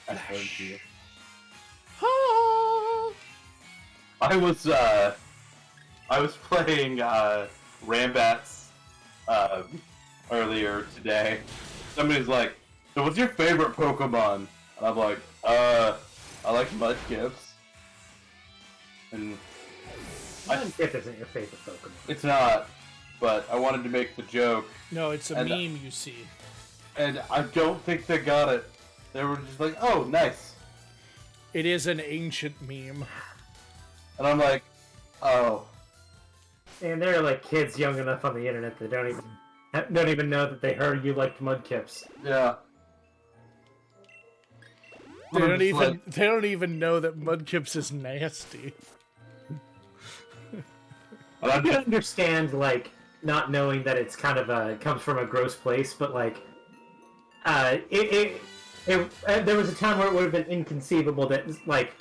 I heard you.
Ah!
I was playing Rambats earlier today. Somebody's like, "So what's your favorite Pokemon?" And I'm like, I like Mudkips." And
If isn't your favorite Pokemon.
it's not, but I wanted to make the joke.
No, it's a
And,
meme you see.
and I don't think they got it. They were just like, "Oh, nice,"
It is an ancient meme.
and I'm like, "Oh,
And there are like kids young enough on the internet that don't even know that they heard you liked Mudkips.
yeah."
They
I'm
don't
just
even
like,
they don't even know that Mudkips is nasty.
and
I
I'm
can
just,
understand like not knowing that it's kind of it comes from a gross place, but like there was a time where it would have been inconceivable that like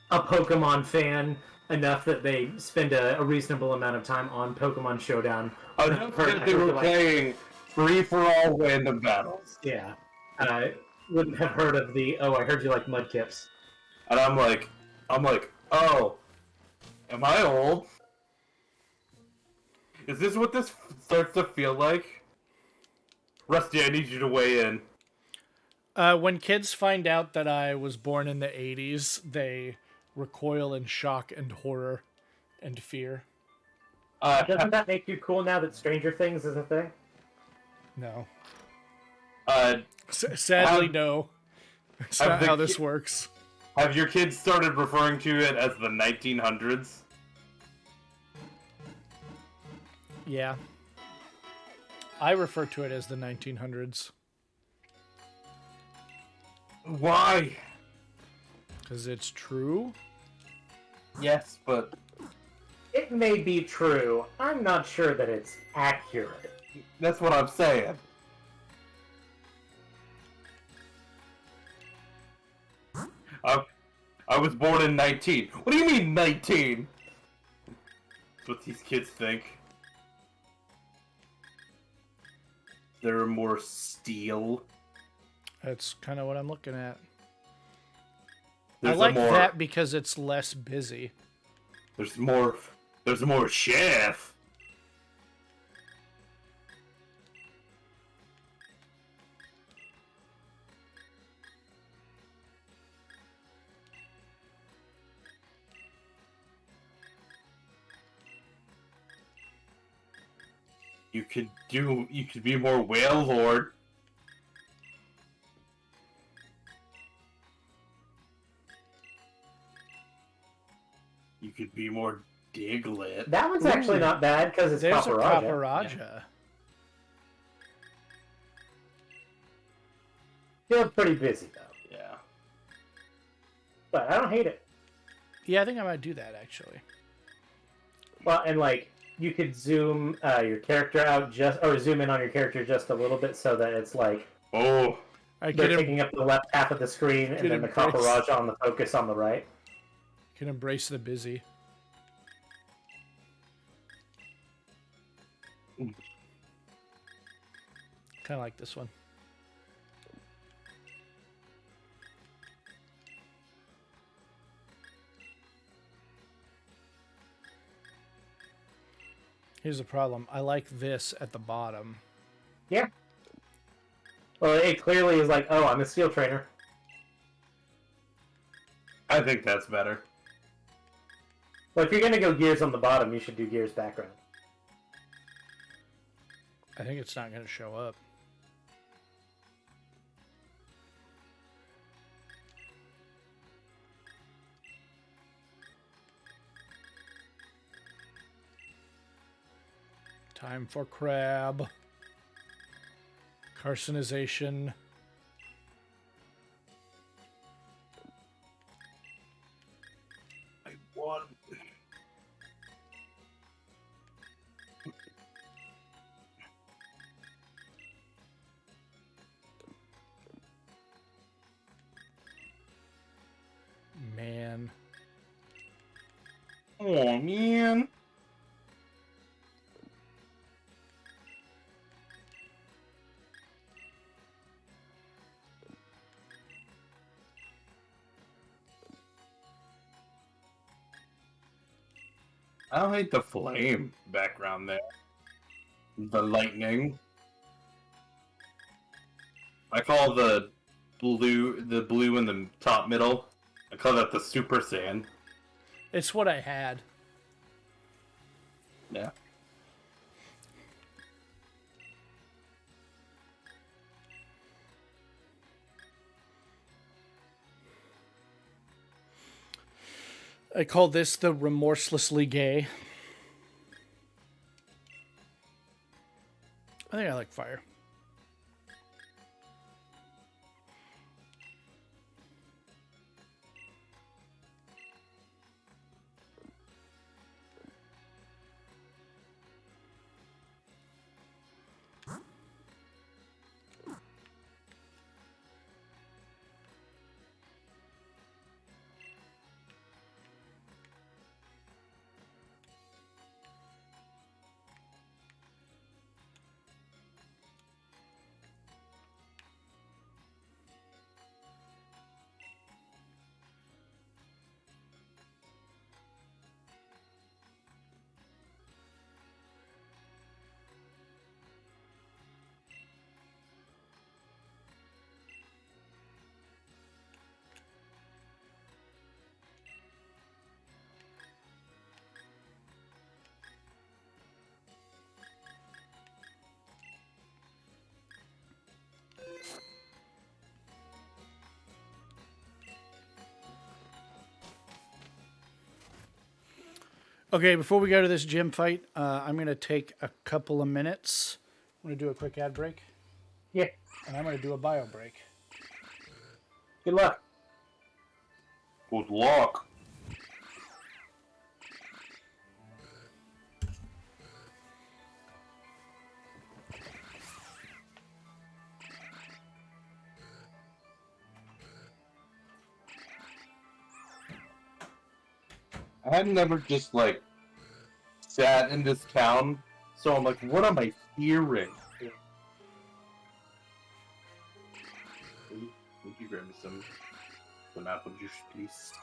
a Pokemon fan enough that they spend a reasonable amount of time on Pokemon Showdown.
I don't think they were playing free for all random battles,
Yeah. Wouldn't have heard of the, oh, I heard you like Mudkips.
and I'm like, "Oh, am I old? Is this what this starts to feel like?" Rusty, I need you to weigh in.
When kids find out that I was born in the 80s, they recoil in shock and horror and fear.
Doesn't that make you cool now that Stranger Things is a thing?
No.
Uh,
Sadly, no. It's not how this
ki-
works.
have your kids started referring to it as the 1900s?
Yeah. I refer to it as the 1900s.
Why?
Because it's true.
Yes, but
It may be true. I'm not sure that it's accurate.
that's what I'm saying. I was born in 19. What do you mean 19? That's what these kids think. They're more steel.
That's kind of what I'm looking at.
There's
I like
more,
that because it's less busy.
There's more chef. You could be more whale lord. You could be more Diglett.
That one's actually not bad because it's
There's a
Paparaja.
Cobrastryke.
Still pretty busy though.
Yeah.
But I don't hate it.
Yeah, I think I might do that actually.
Well, and like you could zoom your character out zoom in on your character just a little bit so that it's like
Oh.
I
they're
can,
taking up the left half of the screen and then the
embrace-
Paparaja on the focus on the right.
can embrace the busy. Kind of like this one. Here's the problem. I like this at the bottom.
Yeah. Well, it clearly is like, oh, I'm a steel trainer.
I think that's better.
Well, if you're gonna go gears on the bottom, you should do gears background.
I think it's not going to show up. Time for crab. Carcinization.
I want.
Man.
Oh man. I don't hate the flame background there. The lightning. I call the blue in the top middle. I call that the Super Saiyan.
It's what I had.
Yeah.
I call this the remorselessly gay. I think I like fire. Okay, before we go to this gym fight, I'm going to take a couple of minutes. I'm going to do a quick ad break,
Yeah.
and I'm going to do a bio break.
Good luck.
Good luck. I had never just like sat in this town, so I'm like, what am I hearing? Would you grab me some apple juice, please?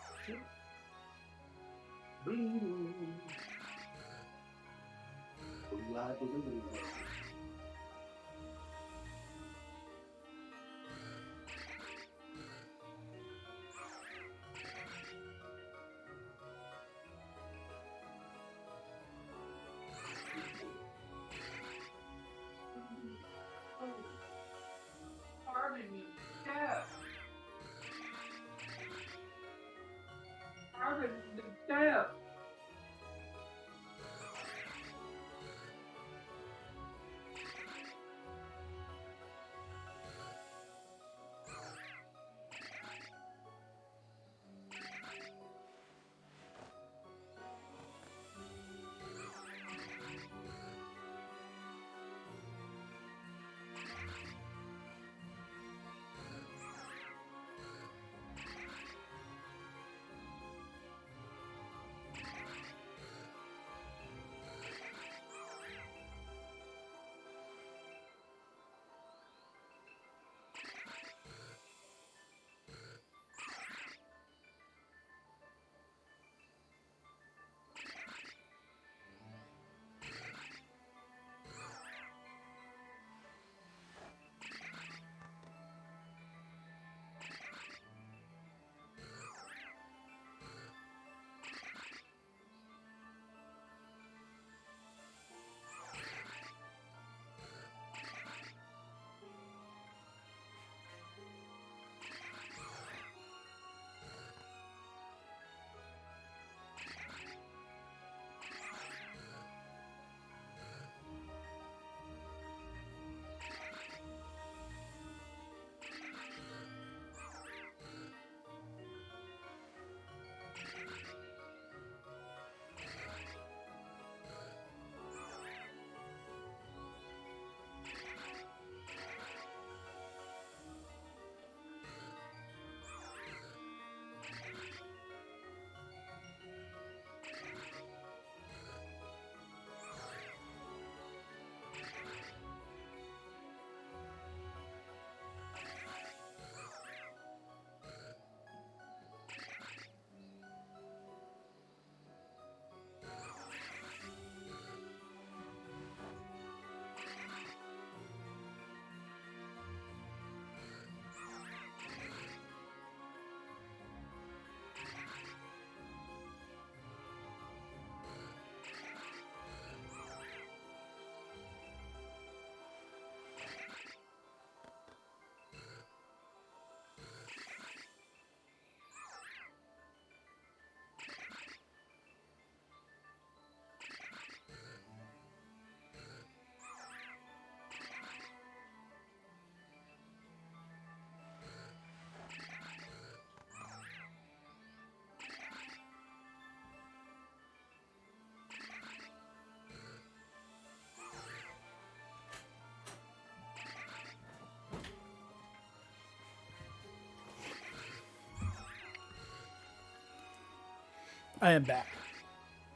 I am back.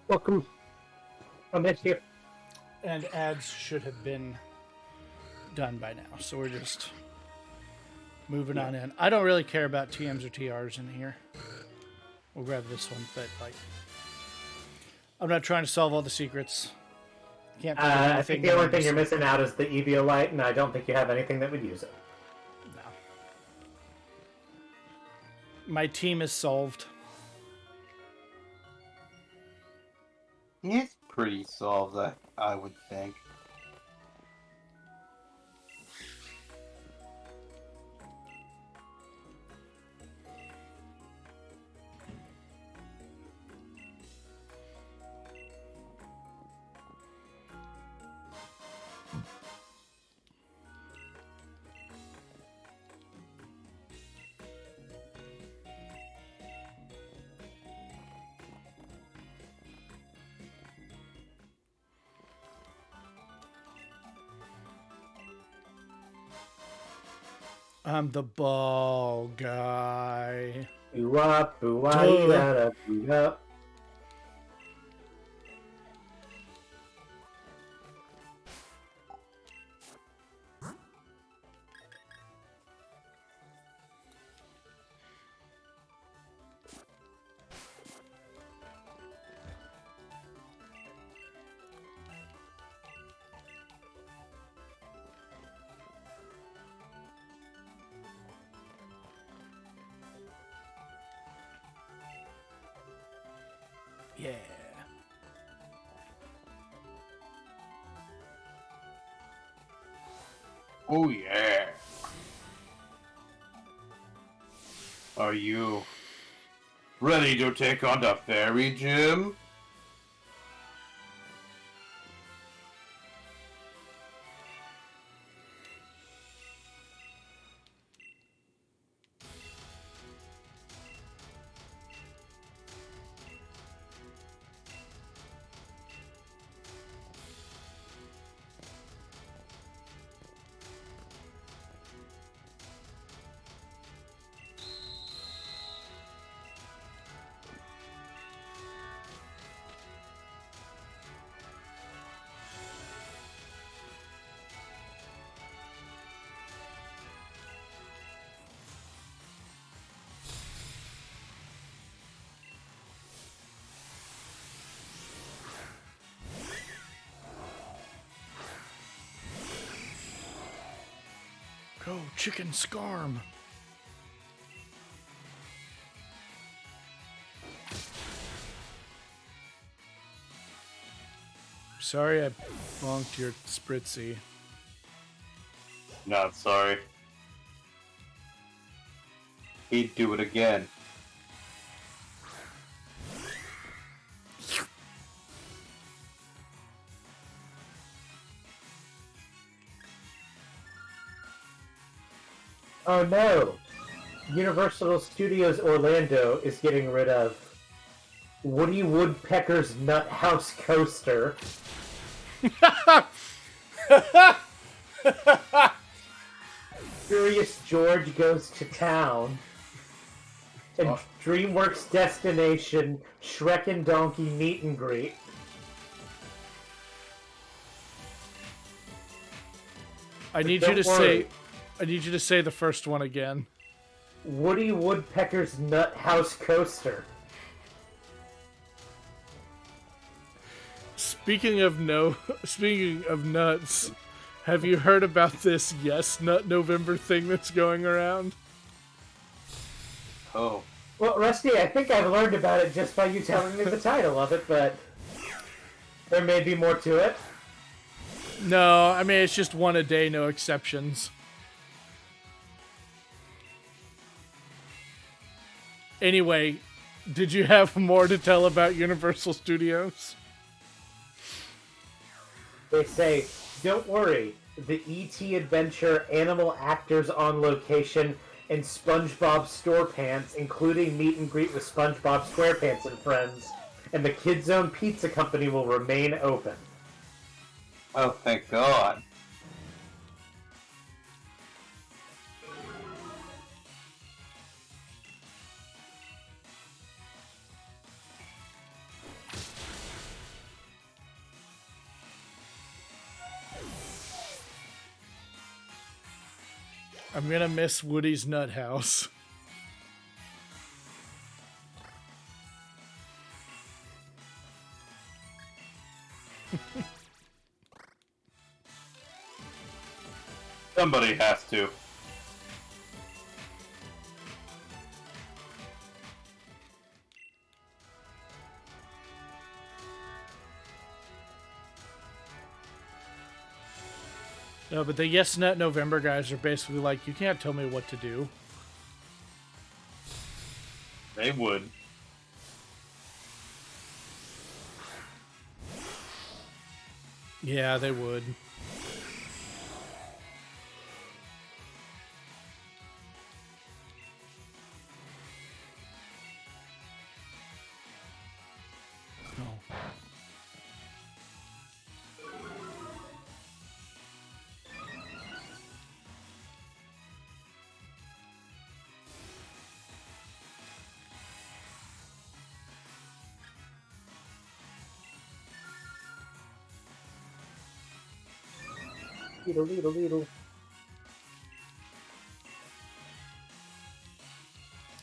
Welcome. I missed you.
And ads should have been done by now. So we're just moving on in. I don't really care about TMs or TRs in here. We'll grab this one, but like, I'm not trying to solve all the secrets. Can't think of
I
anything
think the only
that
thing you're
is-
missing out is the Eviolite, and I don't think you have anything that would use it.
No. My team is solved.
It's pretty solved, I would think.
I'm the ball guy.
Boo up, boo up, boo up.
Yeah.
Oh yeah. Are you ready to take on the fairy gym?
Go, chicken scarm. Sorry I bonked your spritzy.
Not sorry. He'd do it again.
Oh no! Universal Studios Orlando is getting rid of Woody Woodpecker's Nut House Coaster. Curious George Goes to Town. And DreamWorks Destination Shrek and Donkey Meet and Greet.
I need
don't
you to
worry.
say the first one again.
Woody Woodpecker's Nut House Coaster.
Speaking of nuts, have you heard about this Yes Nut November thing that's going around?
Oh.
Well, Rusty, I think I've learned about it just by you telling me the title of it, but there may be more to it.
No, I mean it's just one a day, no exceptions. Anyway, did you have more to tell about Universal Studios?
They say, don't worry, the E.T. Adventure animal actors on location and SpongeBob StorePants, including meet and greet with SpongeBob SquarePants and friends, and the Kid Zone Pizza Company will remain open.
Oh, thank God.
I'm gonna miss Woody's nut house.
Somebody has to.
No, but the Yes Nut November guys are basically like, you can't tell me what to do.
They would.
Yeah, they would. No.
Leedle.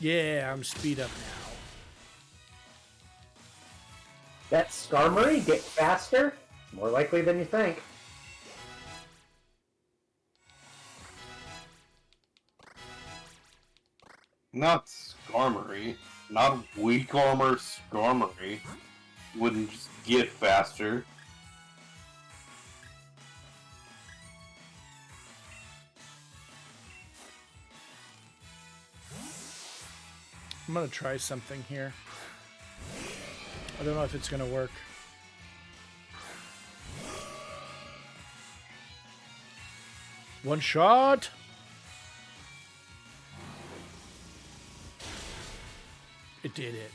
Yeah, I'm speed up now.
That Skarmory get faster? More likely than you think.
Not Skarmory. Not weak armor Skarmory. Wouldn't just get faster.
I'm gonna try something here. I don't know if it's gonna work. One shot! It did it.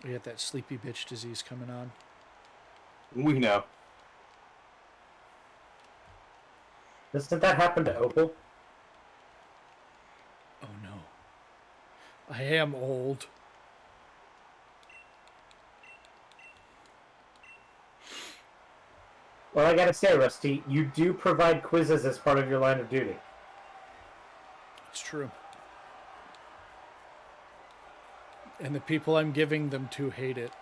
We got that sleepy bitch disease coming on.
We know.
Doesn't that happen to Opal?
Oh no. I am old.
Well, I gotta say, Rusty, you do provide quizzes as part of your line of duty.
It's true. And the people I'm giving them to hate it.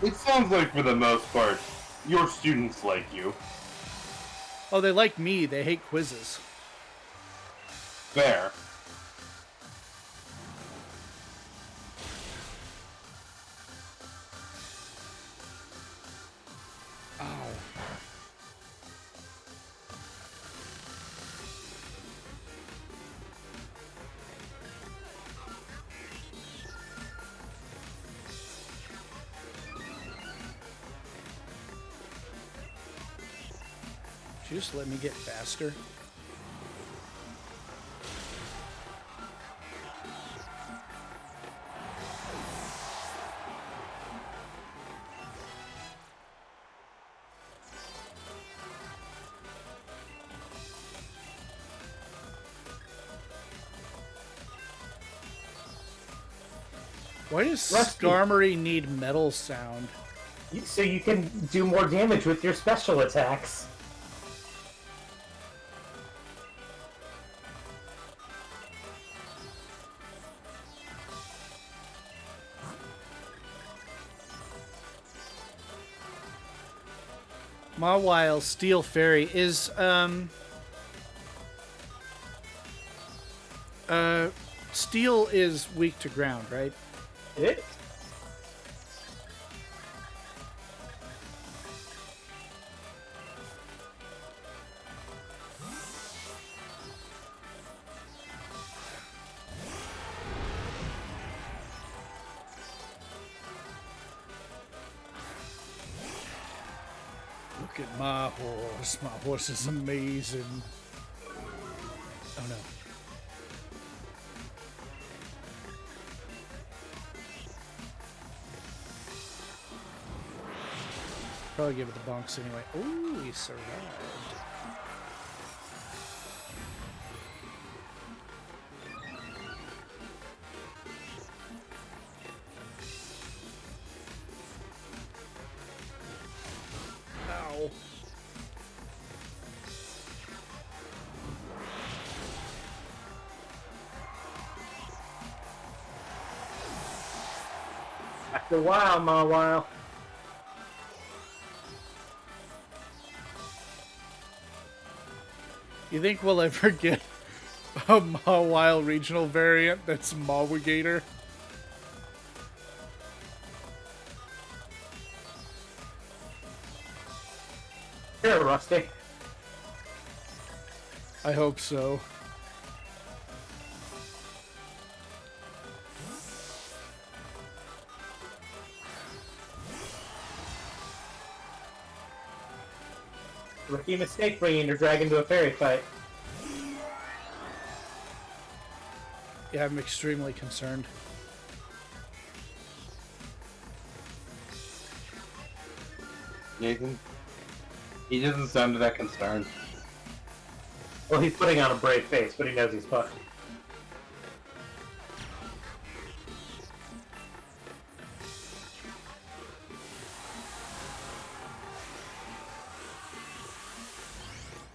It sounds like, for the most part, your students like you.
Oh, they like me. They hate quizzes.
Fair.
Ow. Just let me get faster. Why does
Rusty.
Skarmory need metal sound?
So you can do more damage with your special attacks.
Mawile Steel Fairy is steel is weak to ground, right?
It is.
Look at my horse. My horse is amazing. Oh no. Probably give it the bonks anyway. Ooh, he survived. Ow.
After a while, Mawile.
You think we'll ever get a Mawile regional variant that's Mawigator?
Here, Rusty.
I hope so.
Rookie mistake bringing your dragon to a fairy fight.
Yeah, I'm extremely concerned.
Nathan, he doesn't sound that concerned.
Well, he's putting on a brave face, but he knows he's fucked.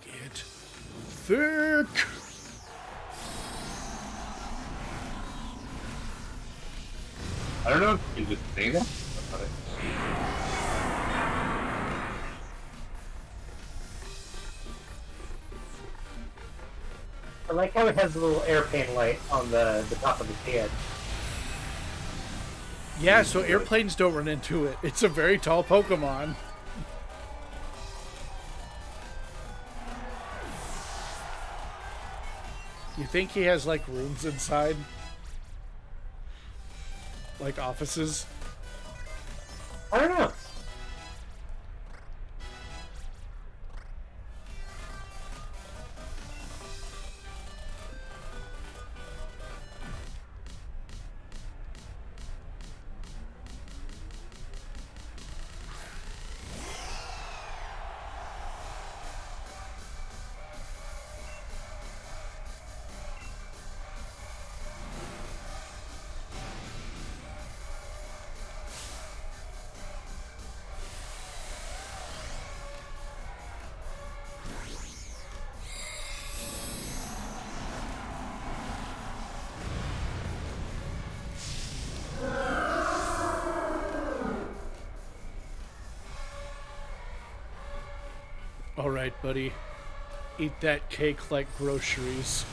Get thick!
I don't know if you can just say that.
I like how it has a little airplane light on the top of the head.
Yeah, so airplanes don't run into it. It's a very tall Pokemon. You think he has, like, rooms inside? Like offices?
I don't know.
Alright, buddy. Eat that cake like groceries.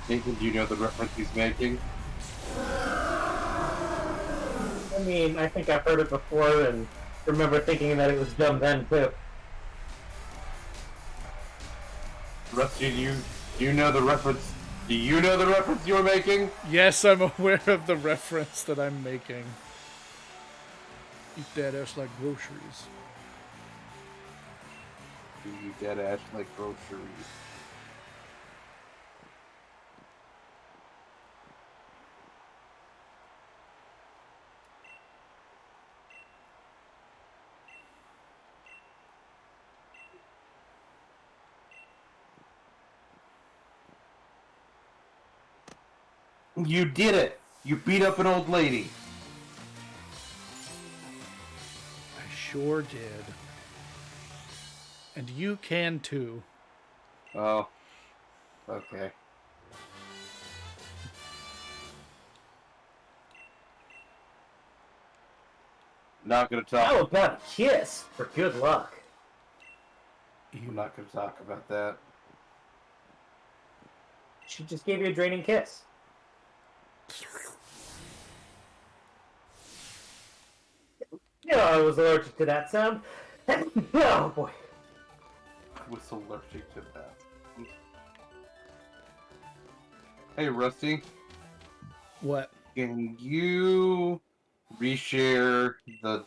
Nathan, do you know the reference he's making?
I mean, I think I've heard it before and remember thinking that it was dumb then, too.
Rusty, do you know the reference? Do you know the reference you were making?
Yes, I'm aware of the reference that I'm making. Eat that ass like groceries.
You dead ass like groceries. You did it! You beat up an old lady.
I sure did. And you can too.
Oh. Okay. Not gonna talk.
How about a kiss for good luck?
I'm not gonna talk about that.
She just gave you a draining kiss. You know, I was allergic to that sound. Oh boy.
I was allergic to that. Hey, Rusty.
What?
Can you reshare the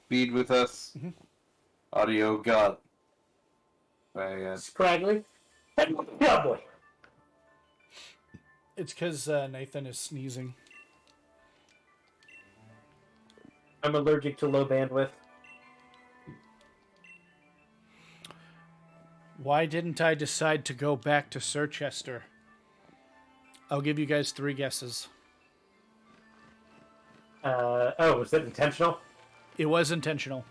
feed with us?
Mm-hmm.
Audio got bad.
Scraggly. Oh boy.
It's because Nathan is sneezing.
I'm allergic to low bandwidth.
Why didn't I decide to go back to Sirchester? I'll give you guys 3 guesses.
Oh, was that intentional?
It was intentional.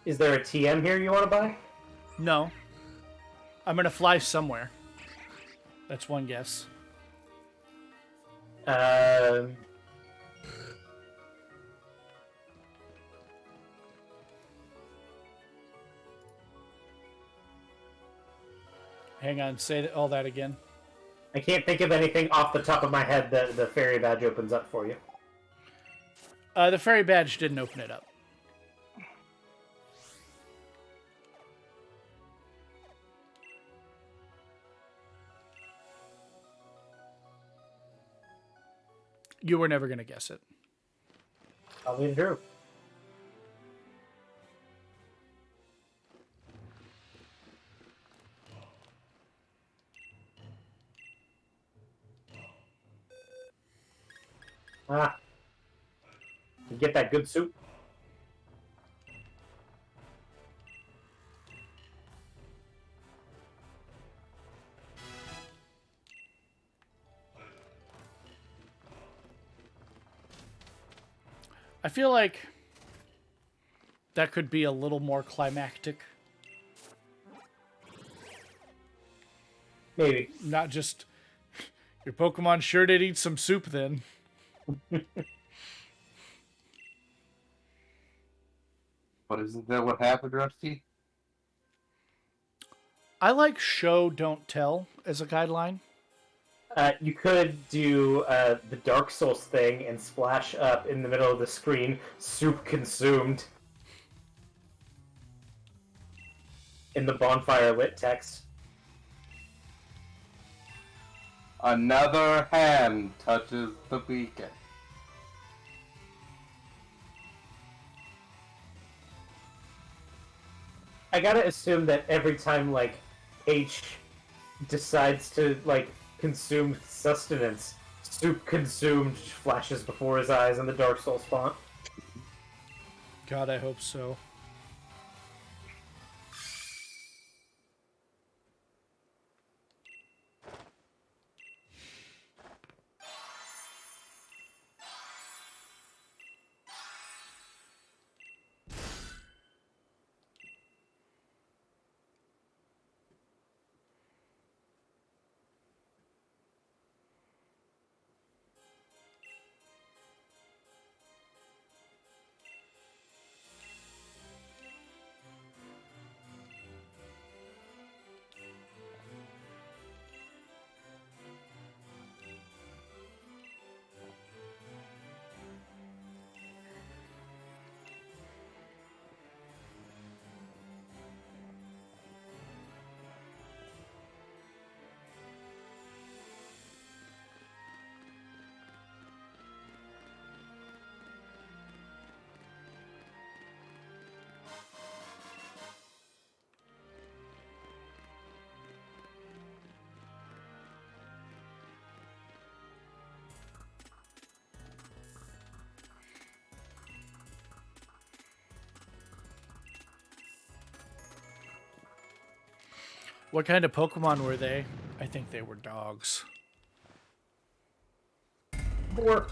Is there a TM here you want to buy?
No. I'm going to fly somewhere. That's one guess. Hang on, say all that again.
I can't think of anything off the top of my head that the fairy badge opens up for you.
The fairy badge didn't open it up. You were never going to guess it.
Probably true. Ah. You get that good soup?
I feel like that could be a little more climactic.
Maybe.
Not just, your Pokemon sure did eat some soup then.
But isn't that what happened, Rusty?
I like show, don't tell as a guideline.
You could do the Dark Souls thing and splash up in the middle of the screen, soup consumed, in the bonfire lit text.
Another hand touches the beacon.
I gotta assume that every time, like, H decides to, like, consume sustenance, soup consumed flashes before his eyes in the Dark Souls font.
God, I hope so. What kind of Pokemon were they? I think they were dogs.
4.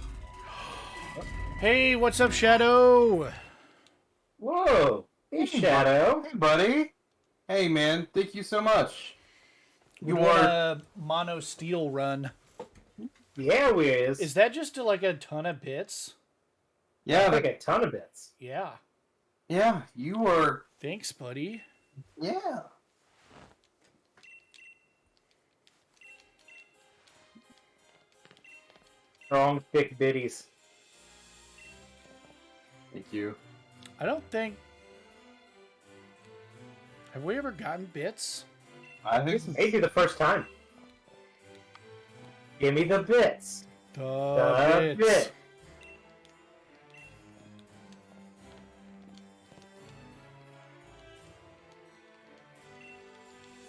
Hey, what's up, Shadow?
Whoa! Hey, Shadow.
Hey, buddy. Hey, man. Thank you so much.
You want a mono steel run?
Yeah, we is.
Is that just like a ton of bits?
Yeah,
like a ton of bits.
Yeah.
Yeah, you were.
Thanks, buddy.
Yeah.
Strong, thick biddies.
Thank you.
I don't think. Have we ever gotten bits?
I think
This may be the first time. Give me the bits.
The bits.
Bit.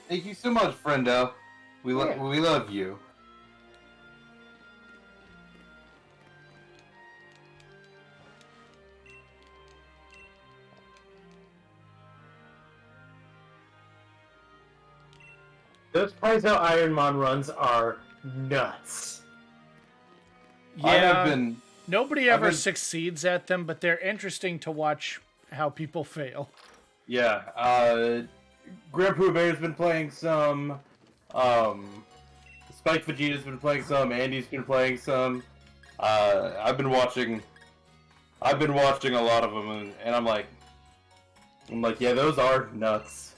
Thank you so much, friendo. We love you.
Those Paizo Ironmon runs are nuts.
I
Yeah.
have been.
Nobody ever succeeds at them, but they're interesting to watch how people fail.
Yeah. Grand Pooh Bear's been playing some. Spike Vegeta's been playing some. Andy's been playing some. I've been watching a lot of them, and I'm like, yeah, those are nuts.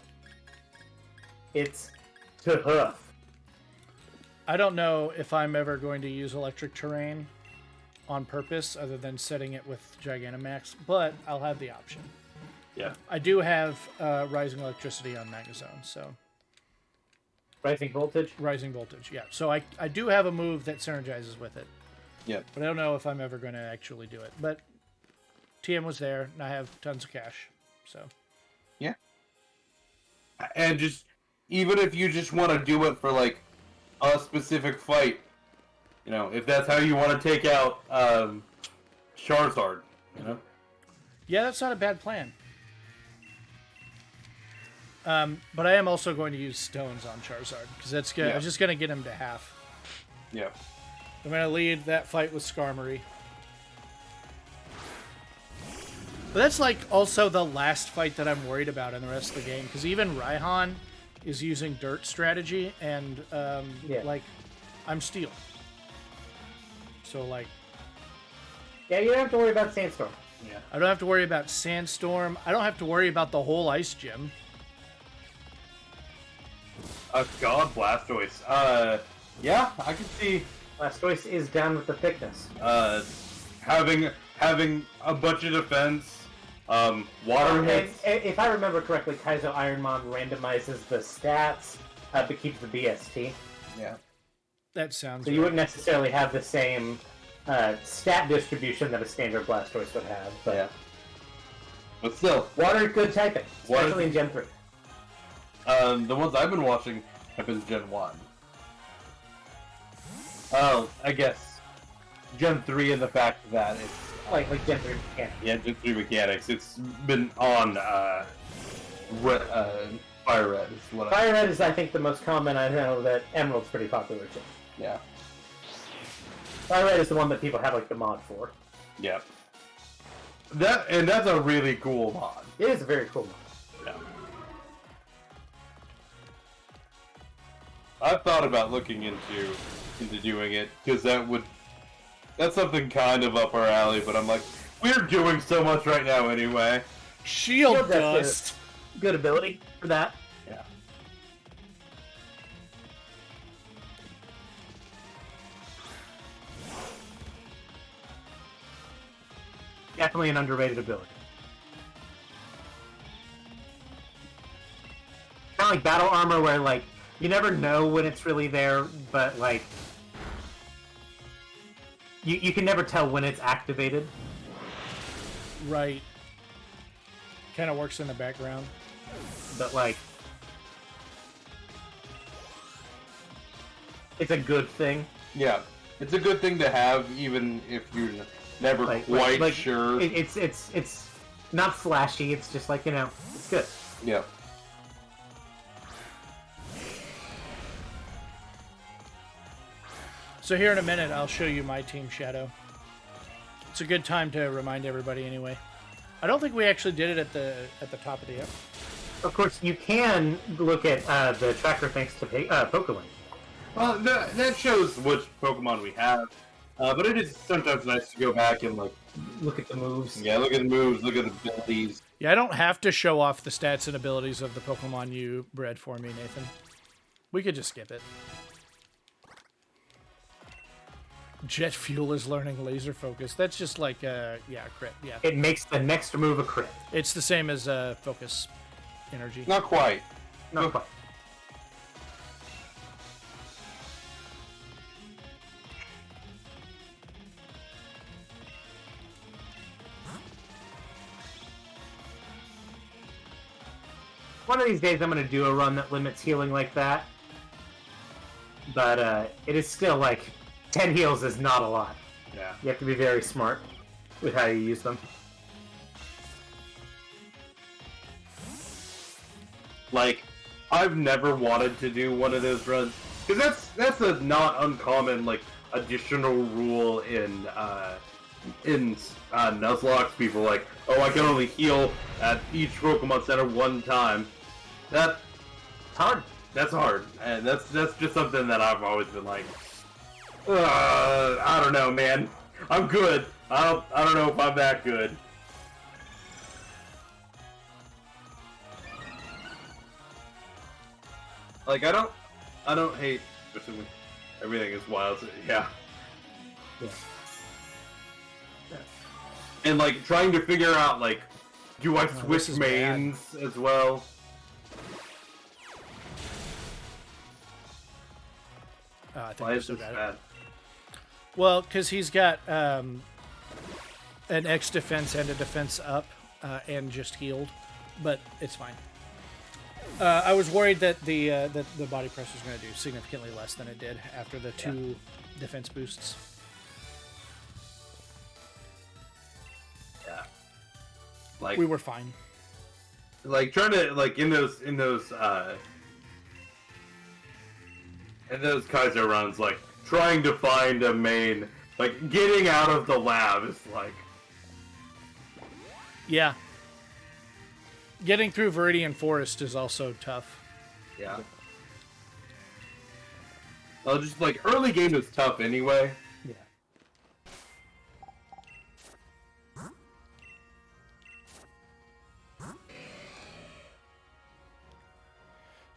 It's tough.
I don't know if I'm ever going to use electric terrain on purpose, other than setting it with Gigantamax, but I'll have the option.
Yeah.
I do have Rising Electricity on Magnezone, so...
Rising voltage?
Rising Voltage, yeah. So I do have a move that synergizes with it.
Yeah.
But I don't know if I'm ever going to actually do it. But TM was there, and I have tons of cash, so...
Yeah. And just, even if you just want to do it for, like, a specific fight, you know, if that's how you want to take out Charizard, you know?
Yeah, that's not a bad plan. But I am also going to use stones on Charizard, because that's good.
Yeah.
I'm just going to get him to half.
Yeah.
I'm going to lead that fight with Skarmory. But that's like also the last fight that I'm worried about in the rest of the game, because even Raihan is using dirt strategy, and like, I'm steel. So like,
Yeah, you don't have to worry about Sandstorm.
Yeah.
I don't have to worry about Sandstorm. I don't have to worry about the whole Ice Gym.
God, Blastoise. Yeah, I can see
Blastoise is down with the thickness.
having a bunch of defense, water
And
hits.
if I remember correctly, Kaizo Ironmon randomizes the stats, but keeps the BST.
Yeah.
That sounds
So you wouldn't necessarily have the same stat distribution that a standard Blastoise would have. But
Yeah. But still,
water is good typing,
Water-
especially in Gen 3.
the ones I've been watching have been Gen 1. Oh, I guess Gen 3 in the fact that it's
Like Gen 3 mechanics.
yeah, Gen 3 mechanics. It's been on Fire Red is what I
Fire Red is, I think, the most common. I know that Emerald's pretty popular too.
yeah.
Fire Red is the one that people have like the mod for.
Yeah. That's a really cool mod.
It is a very cool mod.
Yeah. I've thought about looking into doing it, because that's something kind of up our alley, but I'm like, we're doing so much right now anyway.
Shield
Shield Dust
Dust.
is good ability for that.
Yeah.
Definitely an underrated ability. Kind of like battle armor, where like you never know when it's really there, but like you can never tell when it's activated.
Right. Kind of works in the background.
But like it's a good thing.
Yeah. It's a good thing to have, even if you're never quite sure.
It's not flashy. It's just like, you know, it's good.
Yeah.
So here in a minute, I'll show you my team shadow. It's a good time to remind everybody anyway. I don't think we actually did it at the top of the app.
Of course, you can look at the tracker thanks to Pokemon.
Well, that shows which Pokemon we have. But it is sometimes nice to go back and like
Look at the moves.
yeah, look at the moves, look at the abilities.
Yeah, I don't have to show off the stats and abilities of the Pokemon you bred for me, Nathan. We could just skip it. Jet Fuel is learning laser focus. That's just like, yeah, crit, yeah.
It makes the next move a crit.
It's the same as focus energy.
Not quite.
Not quite. One of these days I'm going to do a run that limits healing like that. But it is still like 10 heals is not a lot.
Yeah.
You have to be very smart with how you use them.
Like, I've never wanted to do one of those runs because that's a not uncommon like additional rule in Nuzlocke. People are like, oh, I can only heal at each Pokemon Center one time. That's
hard.
That's hard, and that's just something that I've always been like, I don't know, man. I'm good. I don't know if I'm that good. Like I don't hate everything is wild. So, yeah.
Yeah.
And like trying to figure out like, do I
this
switch
is
mains as well?
I think
Why
I
is
still
this
got it.
bad?
Well, because he's got an X defense and a defense up and just healed, but it's fine. I was worried that the body press was going to do significantly less than it did after the two defense boosts.
Yeah. Like
We were fine.
like trying to like in those Kaiser runs, like trying to find a main, like getting out of the lab is like
Yeah. Getting through Viridian Forest is also tough.
yeah. Well, just like early game is tough anyway.
Yeah.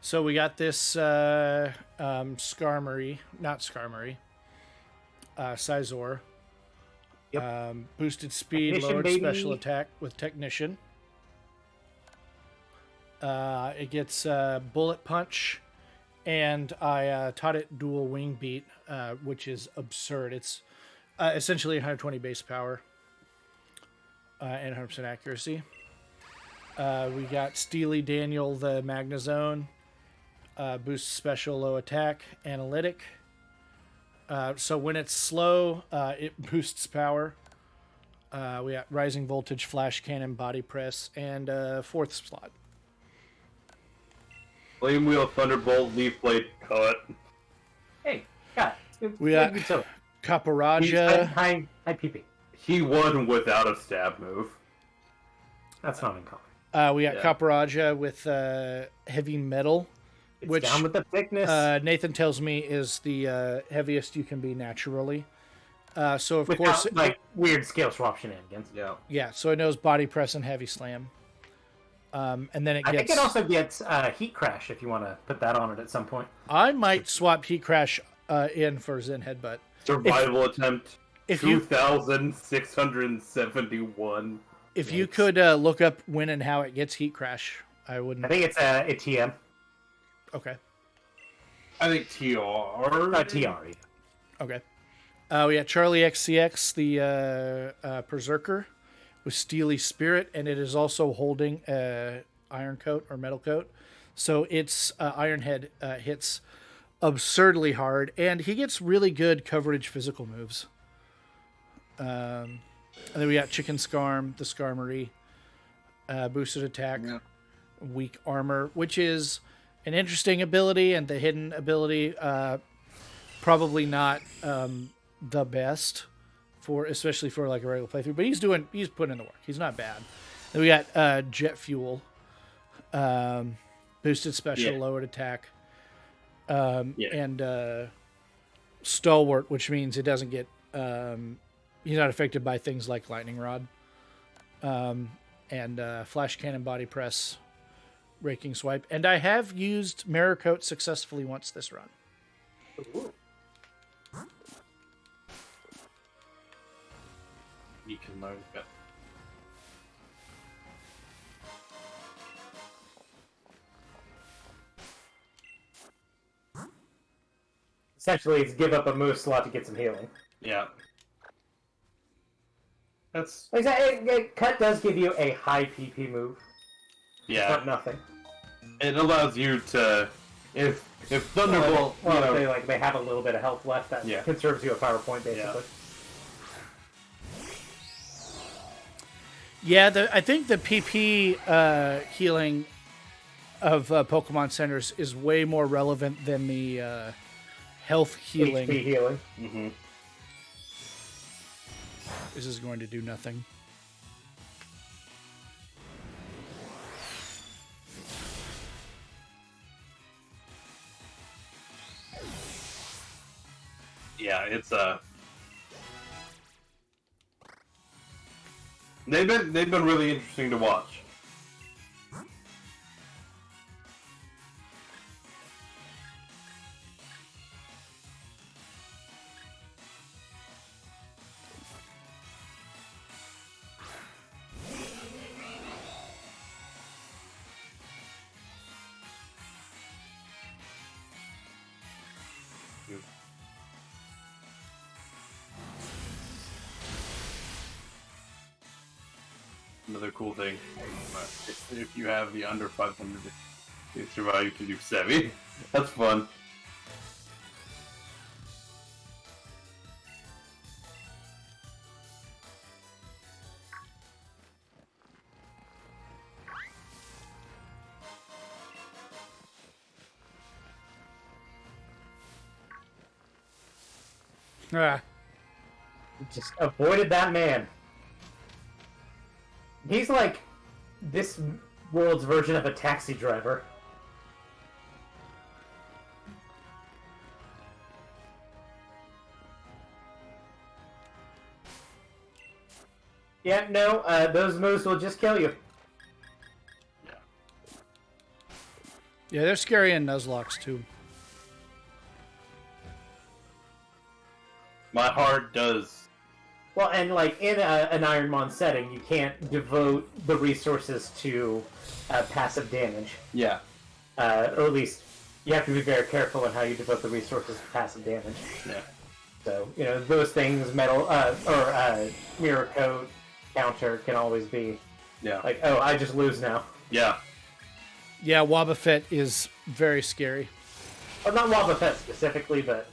So we got this Skarmory, not Skarmory, Sizor.
Yep.
Boosted speed,
Technician,
lowered
baby.
special attack with Technician. It gets Bullet Punch, and I taught it Dual Wing Beat, which is absurd. It's essentially 120 base power and 100% accuracy. We got Steely Daniel, the Magnezone. Boosts special, low attack, analytic. So when it's slow, it boosts power. We got Rising Voltage, Flash Cannon, Body Press, and fourth slot.
Flame Wheel, Thunderbolt, Leaf Blade, Cut.
Hey, got it.
We got Caparaja.
Hi, PP.
He won without a stab move.
That's not uncommon.
We got
Yeah.
Caparaja with Heavy Metal,
It's
which
down with the thickness.
Nathan tells me is the heaviest you can be naturally. So of
without,
course,
like weird scale swap shenanigans.
Yeah.
yeah. So it knows Body Press and Heavy Slam. And then it
I
gets.
think it also gets Heat Crash if you want to put that on it at some point.
I might swap Heat Crash in for Zen Headbutt.
Survival attempt.
If you
2,671.
if you could look up when and how it gets Heat Crash, I wouldn't.
I think it's a TM.
Okay.
I think TR.
TR. Yeah.
Okay. We got Charlie XCX, the Berserker, with Steely Spirit, and it is also holding Iron Coat or Metal Coat. So its Iron Head hits absurdly hard, and he gets really good coverage physical moves. And then we got Chicken Scarm, the Skarmory, boosted attack, weak armor, which is an interesting ability, and the hidden ability probably not the best especially for like a regular playthrough, but he's putting in the work. He's not bad. Then we got jet fuel, boosted special, lowered attack, and stalwart, which means it doesn't get he's not affected by things like lightning rod, and flash cannon, body press, raking swipe, and I have used mirror coat successfully once this run.
Ooh.
You can learn that.
Essentially, it's give up a move slot to get some healing.
Yeah. That's
Exactly. Cut does give you a high PP move.
yeah.
But nothing.
It allows you to if Thunderbolt
They have a little bit of health left that conserves you a power point basically.
Yeah, I think the PP healing of Pokemon Centers is way more relevant than the health healing.
HP healing.
Mm-hmm.
This is going to do nothing.
Yeah, it's they've been really interesting to watch. Another cool thing, if you have the under 500 to survive, you can do Sevi. That's fun.
Ah.
Just avoided that man. He's like this world's version of a taxi driver. Yeah, no, those moves will just kill you.
Yeah, they're scary in Nuzlocke too.
My heart does.
Well, and like in an Ironmon setting, you can't devote the resources to passive damage.
Yeah.
Or at least you have to be very careful in how you devote the resources to passive damage.
Yeah.
So, you know, those things, mirror coat, counter can always be like, oh, I just lose now.
Yeah.
Yeah, Wobbuffet is very scary.
Well, not Wobbuffet specifically, but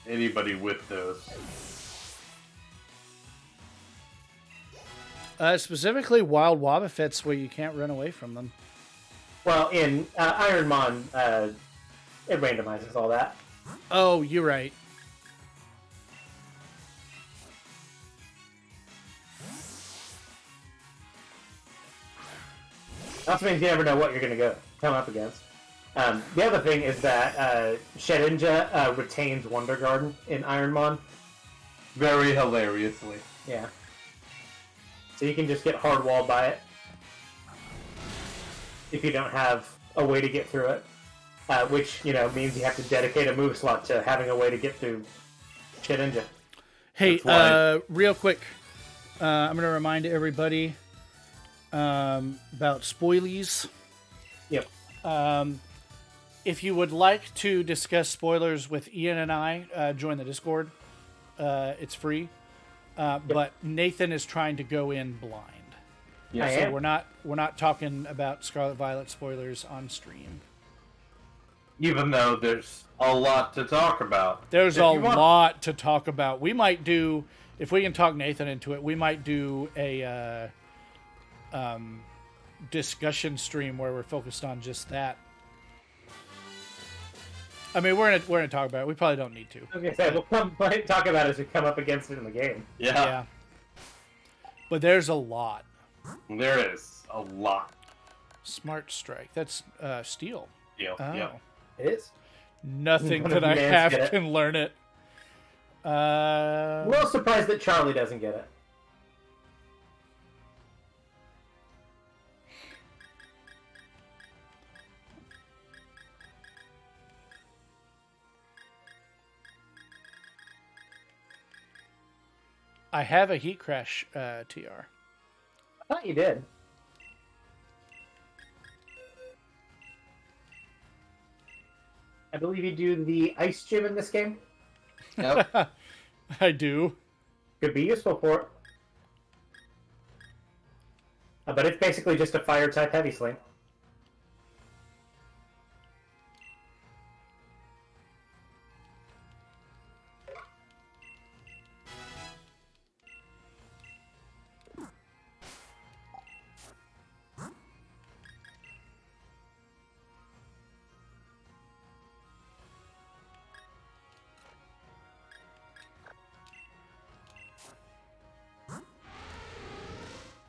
Anybody with those.
Specifically, wild Wobbuffets where you can't run away from them.
well, in Ironmon, it randomizes all that.
Oh, you're right.
Also means you never know what you're going to come up against. The other thing is that Shedinja retains Wonder Garden in Ironmon.
Very hilariously.
Yeah. So you can just get hard walled by it if you don't have a way to get through it. Which, you know, means you have to dedicate a move slot to having a way to get through Shedinja.
Hey, real quick, I'm going to remind everybody about spoilies.
Yep.
If you would like to discuss spoilers with Ian and I, join the Discord. It's free. But Nathan is trying to go in blind.
Yeah,
So we're not talking about Scarlet Violet spoilers on stream.
Even though there's a lot to talk about.
There's a lot to talk about. We might do, if we can talk Nathan into it, we might do a discussion stream where we're focused on just that. I mean, we're gonna talk about it. We probably don't need to.
I was gonna say, we'll talk about it as we come up against it in the game.
Yeah. But there's a lot.
There is a lot.
Smart strike. That's steel.
Yeah.
Oh.
Yeah.
It is.
Nothing
One
that
of
I
you mans
have
get it.
can learn it.
I'm a little surprised that Charlie doesn't get it.
I have a heat crash TR.
I thought you did. I believe you do the ice gym in this game.
Yep.
I do.
Could be useful for it. But it's basically just a fire type heavy sling.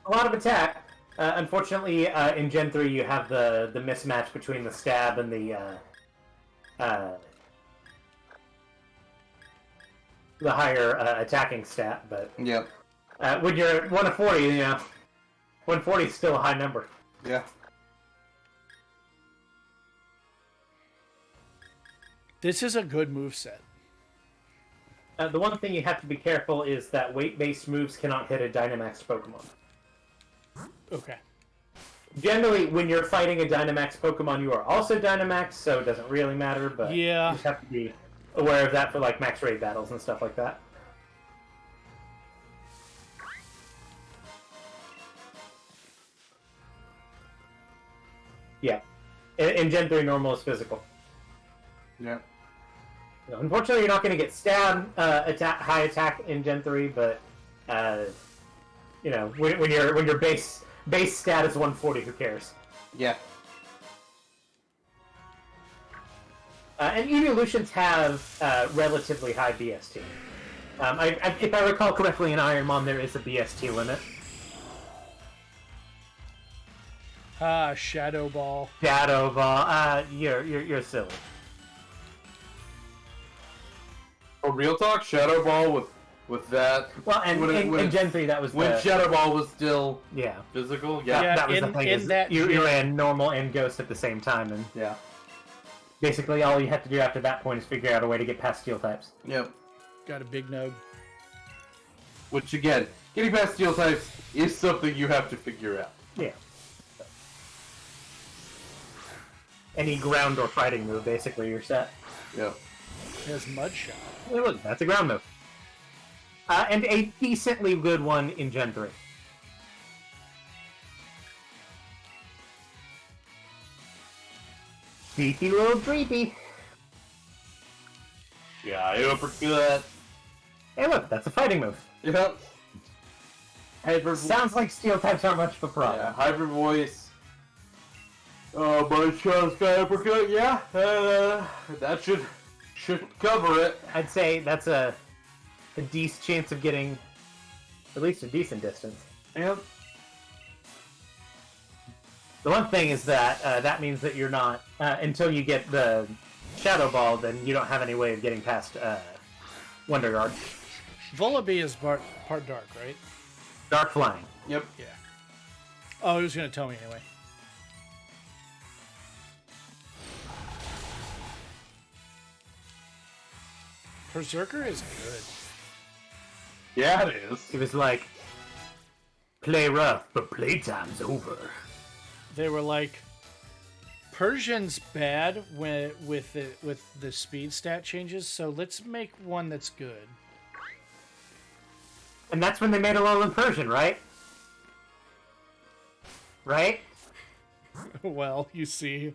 A lot of attack. Unfortunately, in Gen 3, you have the mismatch between the stab and the higher attacking stat. But
Yep.
when you're at 1 of 40, 140 is still a high number.
Yeah.
This is a good move set.
The one thing you have to be careful is that weight-based moves cannot hit a Dynamax Pokemon.
Okay.
Generally, when you're fighting a Dynamax Pokemon, you are also Dynamax, so it doesn't really matter, but
Yeah.
you just have to be aware of that for like max raid battles and stuff like that. Yeah. In Gen 3, normal is physical.
Yeah.
Unfortunately, you're not going to get stab high attack in Gen 3, but when your base stat is 140, who cares?
Yeah.
And evolutions have relatively high BST. If I recall correctly, in Ironmon there is a BST limit.
Shadow Ball.
Shadow Ball, you're silly.
For real talk, Shadow Ball with that.
Well, and in Gen 3 that was
when Shadow Ball was still
yeah.
physical.
Yeah.
Yeah.
That was the thing. Is you ran normal and ghost at the same time, and
Yeah.
basically all you have to do after that point is figure out a way to get past steel types.
Yep.
Got a big node.
Which again, getting past steel types is something you have to figure out.
Yeah. Any ground or fighting move, basically, you're set.
Yep.
There's Mud Shot.
Hey, look, that's a ground move. And a decently good one in Gen 3. Beefy little creepy.
Yeah, I uppercut.
Hey, look, that's a fighting move.
Yep. Hyper.
Sounds like steel types aren't much of a problem.
Yeah, hyper voice. Oh, but Charles got uppercut. Yeah, that should cover it.
I'd say that's a decent chance of getting at least a decent distance.
Yep.
The one thing is that that means that you're not until you get the Shadow Ball, then you don't have any way of getting past Wonder Guard.
Volibee is part dark, right?
Dark Flying.
Yep.
Yeah. Oh, he was going to tell me anyway. Berserker is good.
Yeah, it is.
It was like, play rough, but playtime's over.
They were like, Persian's bad with the speed stat changes, so let's make one that's good.
And that's when they made Alolan Persian, right? Right?
Well, you see.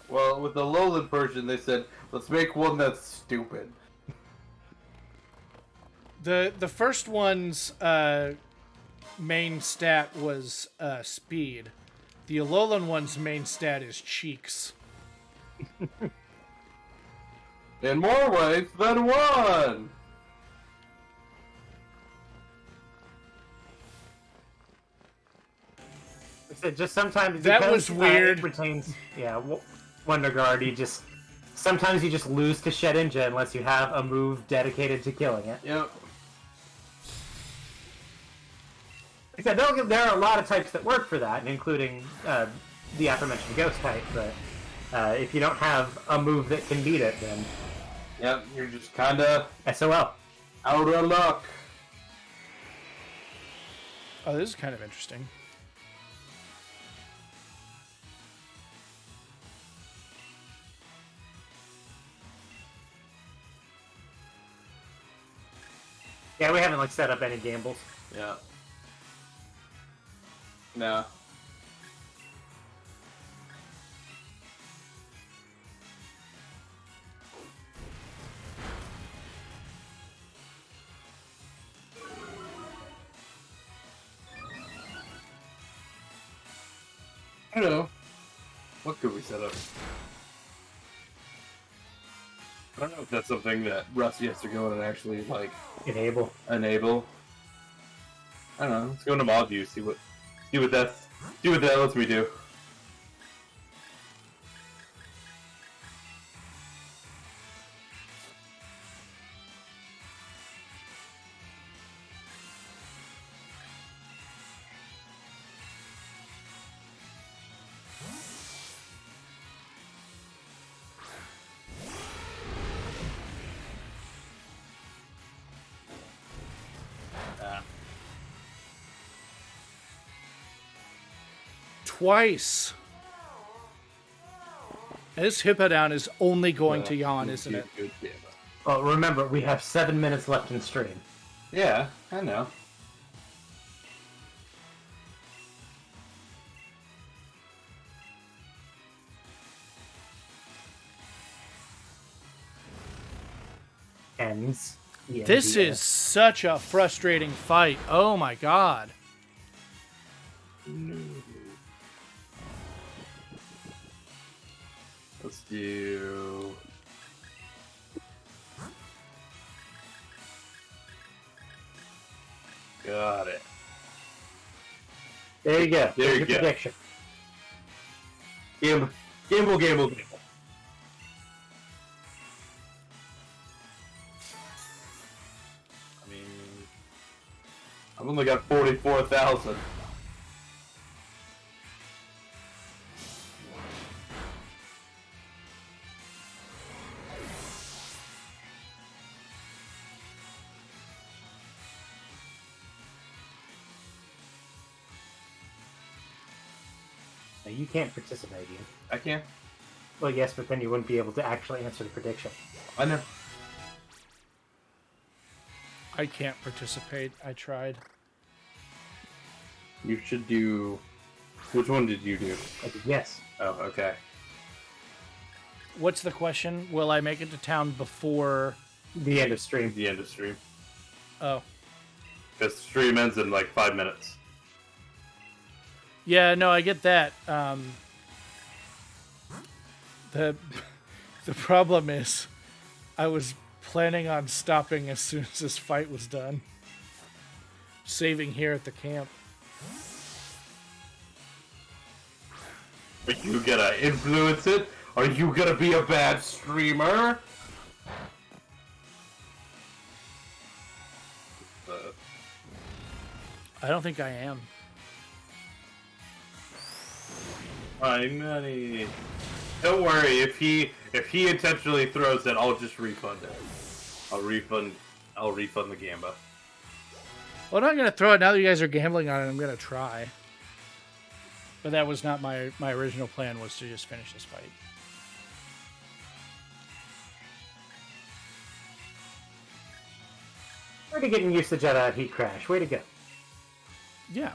Well, with the Alolan Persian, they said, let's make one that's stupid.
The first one's main stat was speed, The Alolan one's main stat is cheeks.
In more ways than one!
I said just sometimes
That
because,
was weird.
It retains, Wonder Guard. Sometimes you just lose to Shedinja unless you have a move dedicated to killing it.
Yep.
I said there are a lot of types that work for that, including the aforementioned Ghost type. But if you don't have a move that can beat it, then
Yep, you're just kinda
SOL.
out of luck.
Oh, this is kind of interesting.
Yeah, we haven't set up any gambles.
Yeah. No. I don't know. What could we set up? I don't know if that's something that Rusty has to go in and actually,
Enable.
enable. I don't know. Let's go into mod view, see what that lets me do.
Twice. This Hippowdon is only going to yawn, isn't it?
Good.
Well, remember, we have 7 minutes left in stream.
Yeah, I know.
Ends.
This is such a frustrating fight. Oh my god.
Let's do... Got it.
There you go.
There you
Your
go.
prediction.
Gamble. I mean... I've only got 44,000.
Now, you can't participate, Ian.
I can.
Well, yes, but then you wouldn't be able to actually answer the prediction.
I know.
I can't participate. I tried.
You should do... Which one did you do?
I did yes.
Oh, okay.
What's the question? Will I make it to town before...
The end of stream.
The end of stream.
Oh.
Because stream ends in 5 minutes.
Yeah, no, I get that. The problem is I was planning on stopping as soon as this fight was done. Saving here at the camp.
Are you gonna influence it? Are you gonna be a bad streamer?
I don't think I am.
Money. Don't worry, if he intentionally throws it, I'll just refund it. I'll refund the gamba.
Well, I'm not going to throw it now that you guys are gambling on it. I'm going to try. But that was not my original plan, was to just finish this fight.
Already getting usage out of that heat crash. Way to go.
Yeah.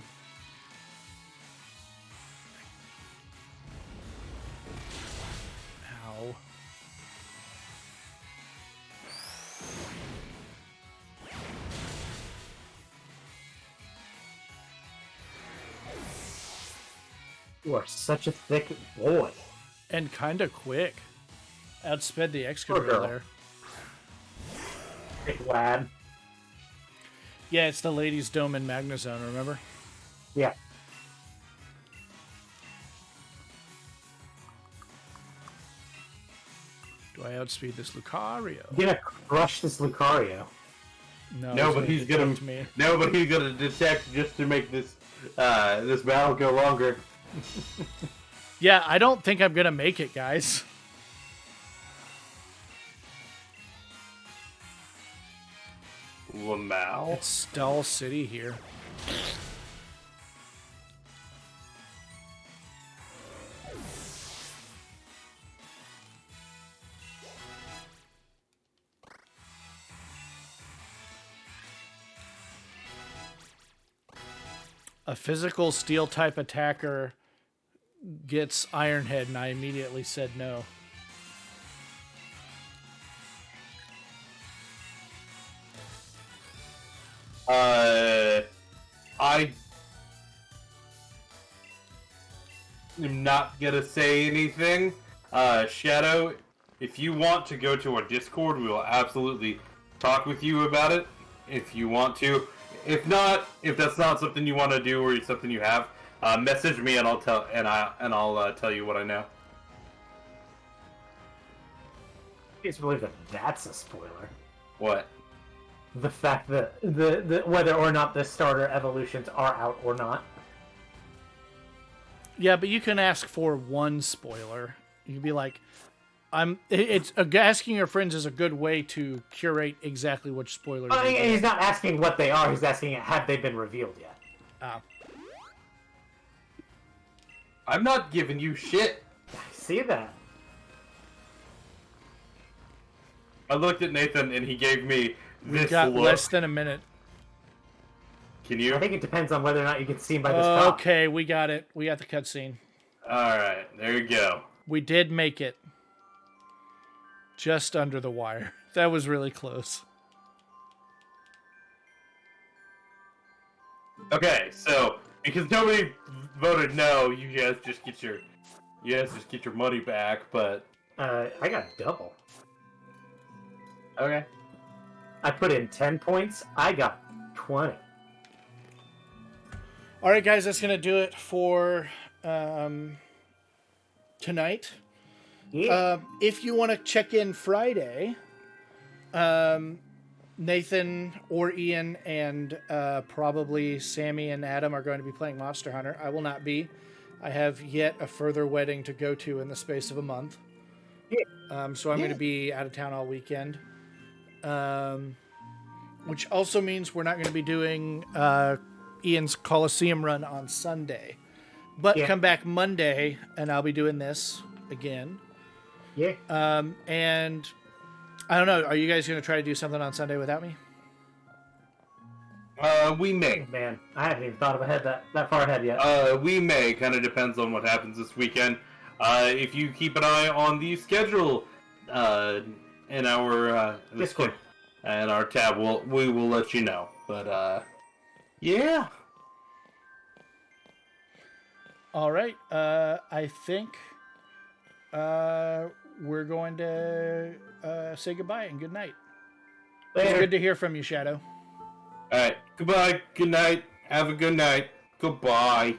Ow.
You are such a thick boy.
And kind of quick. Outsped the
Poor
Excadrill
girl.
there.
Thick lad.
Yeah, it's the Ladies' Dome in Magnezone, remember?
Yeah.
Do I outspeed this Lucario?
I'm gonna crush this Lucario.
No, but he's gonna
detect me.
no, but he's gonna detect just to make this this battle go longer.
Yeah, I don't think I'm gonna make it, guys.
Lamau.
It's Stall City here. A physical steel type attacker gets Iron Head, and I immediately said no.
I am not gonna say anything. Shadow, if you want to go to our Discord, we will absolutely talk with you about it. If you want to, if not, if that's not something you want to do or something you have, message me and I'll tell you what I know.
I just believe that that's a spoiler.
What?
The fact that the whether or not the starter evolutions are out or not.
Yeah, but you can ask for one spoiler. You can be like, asking your friends is a good way to curate exactly which spoilers.
I mean, he's not asking what they are. He's asking have they been revealed yet.
I'm not giving you shit.
I see that.
I looked at Nathan and he gave me
We've
this
got
look.
less than a minute.
Can you?
I think it depends on whether or not you get seen by this cop.
Okay, we got it. We got the cutscene.
Alright, there you go.
We did make it. Just under the wire. That was really close.
Okay, so because nobody voted no, you guys just get your money back, but
I got double.
okay.
I put in 10 points. I got 20.
All right, guys, that's going to do it for tonight.
Yeah.
If you want to check in Friday, Nathan or Ian and probably Sammy and Adam are going to be playing Monster Hunter. I will not be. I have yet a further wedding to go to in the space of a month.
Yeah.
So I'm going to be out of town all weekend. Which also means we're not going to be doing Ian's Coliseum run on Sunday. But
Yeah.
come back Monday, and I'll be doing this again.
Yeah.
And I don't know. Are you guys going to try to do something on Sunday without me?
We may.
Man, I haven't even thought of that far ahead yet.
We may. Kind of depends on what happens this weekend. If you keep an eye on the schedule in our
Discord.
and our tab, we will let you know. But yeah.
All right. I think we're going to say goodbye and good night. It's
Later.
good to hear from you, Shadow.
All right. Goodbye. Good night. Have a good night. Goodbye.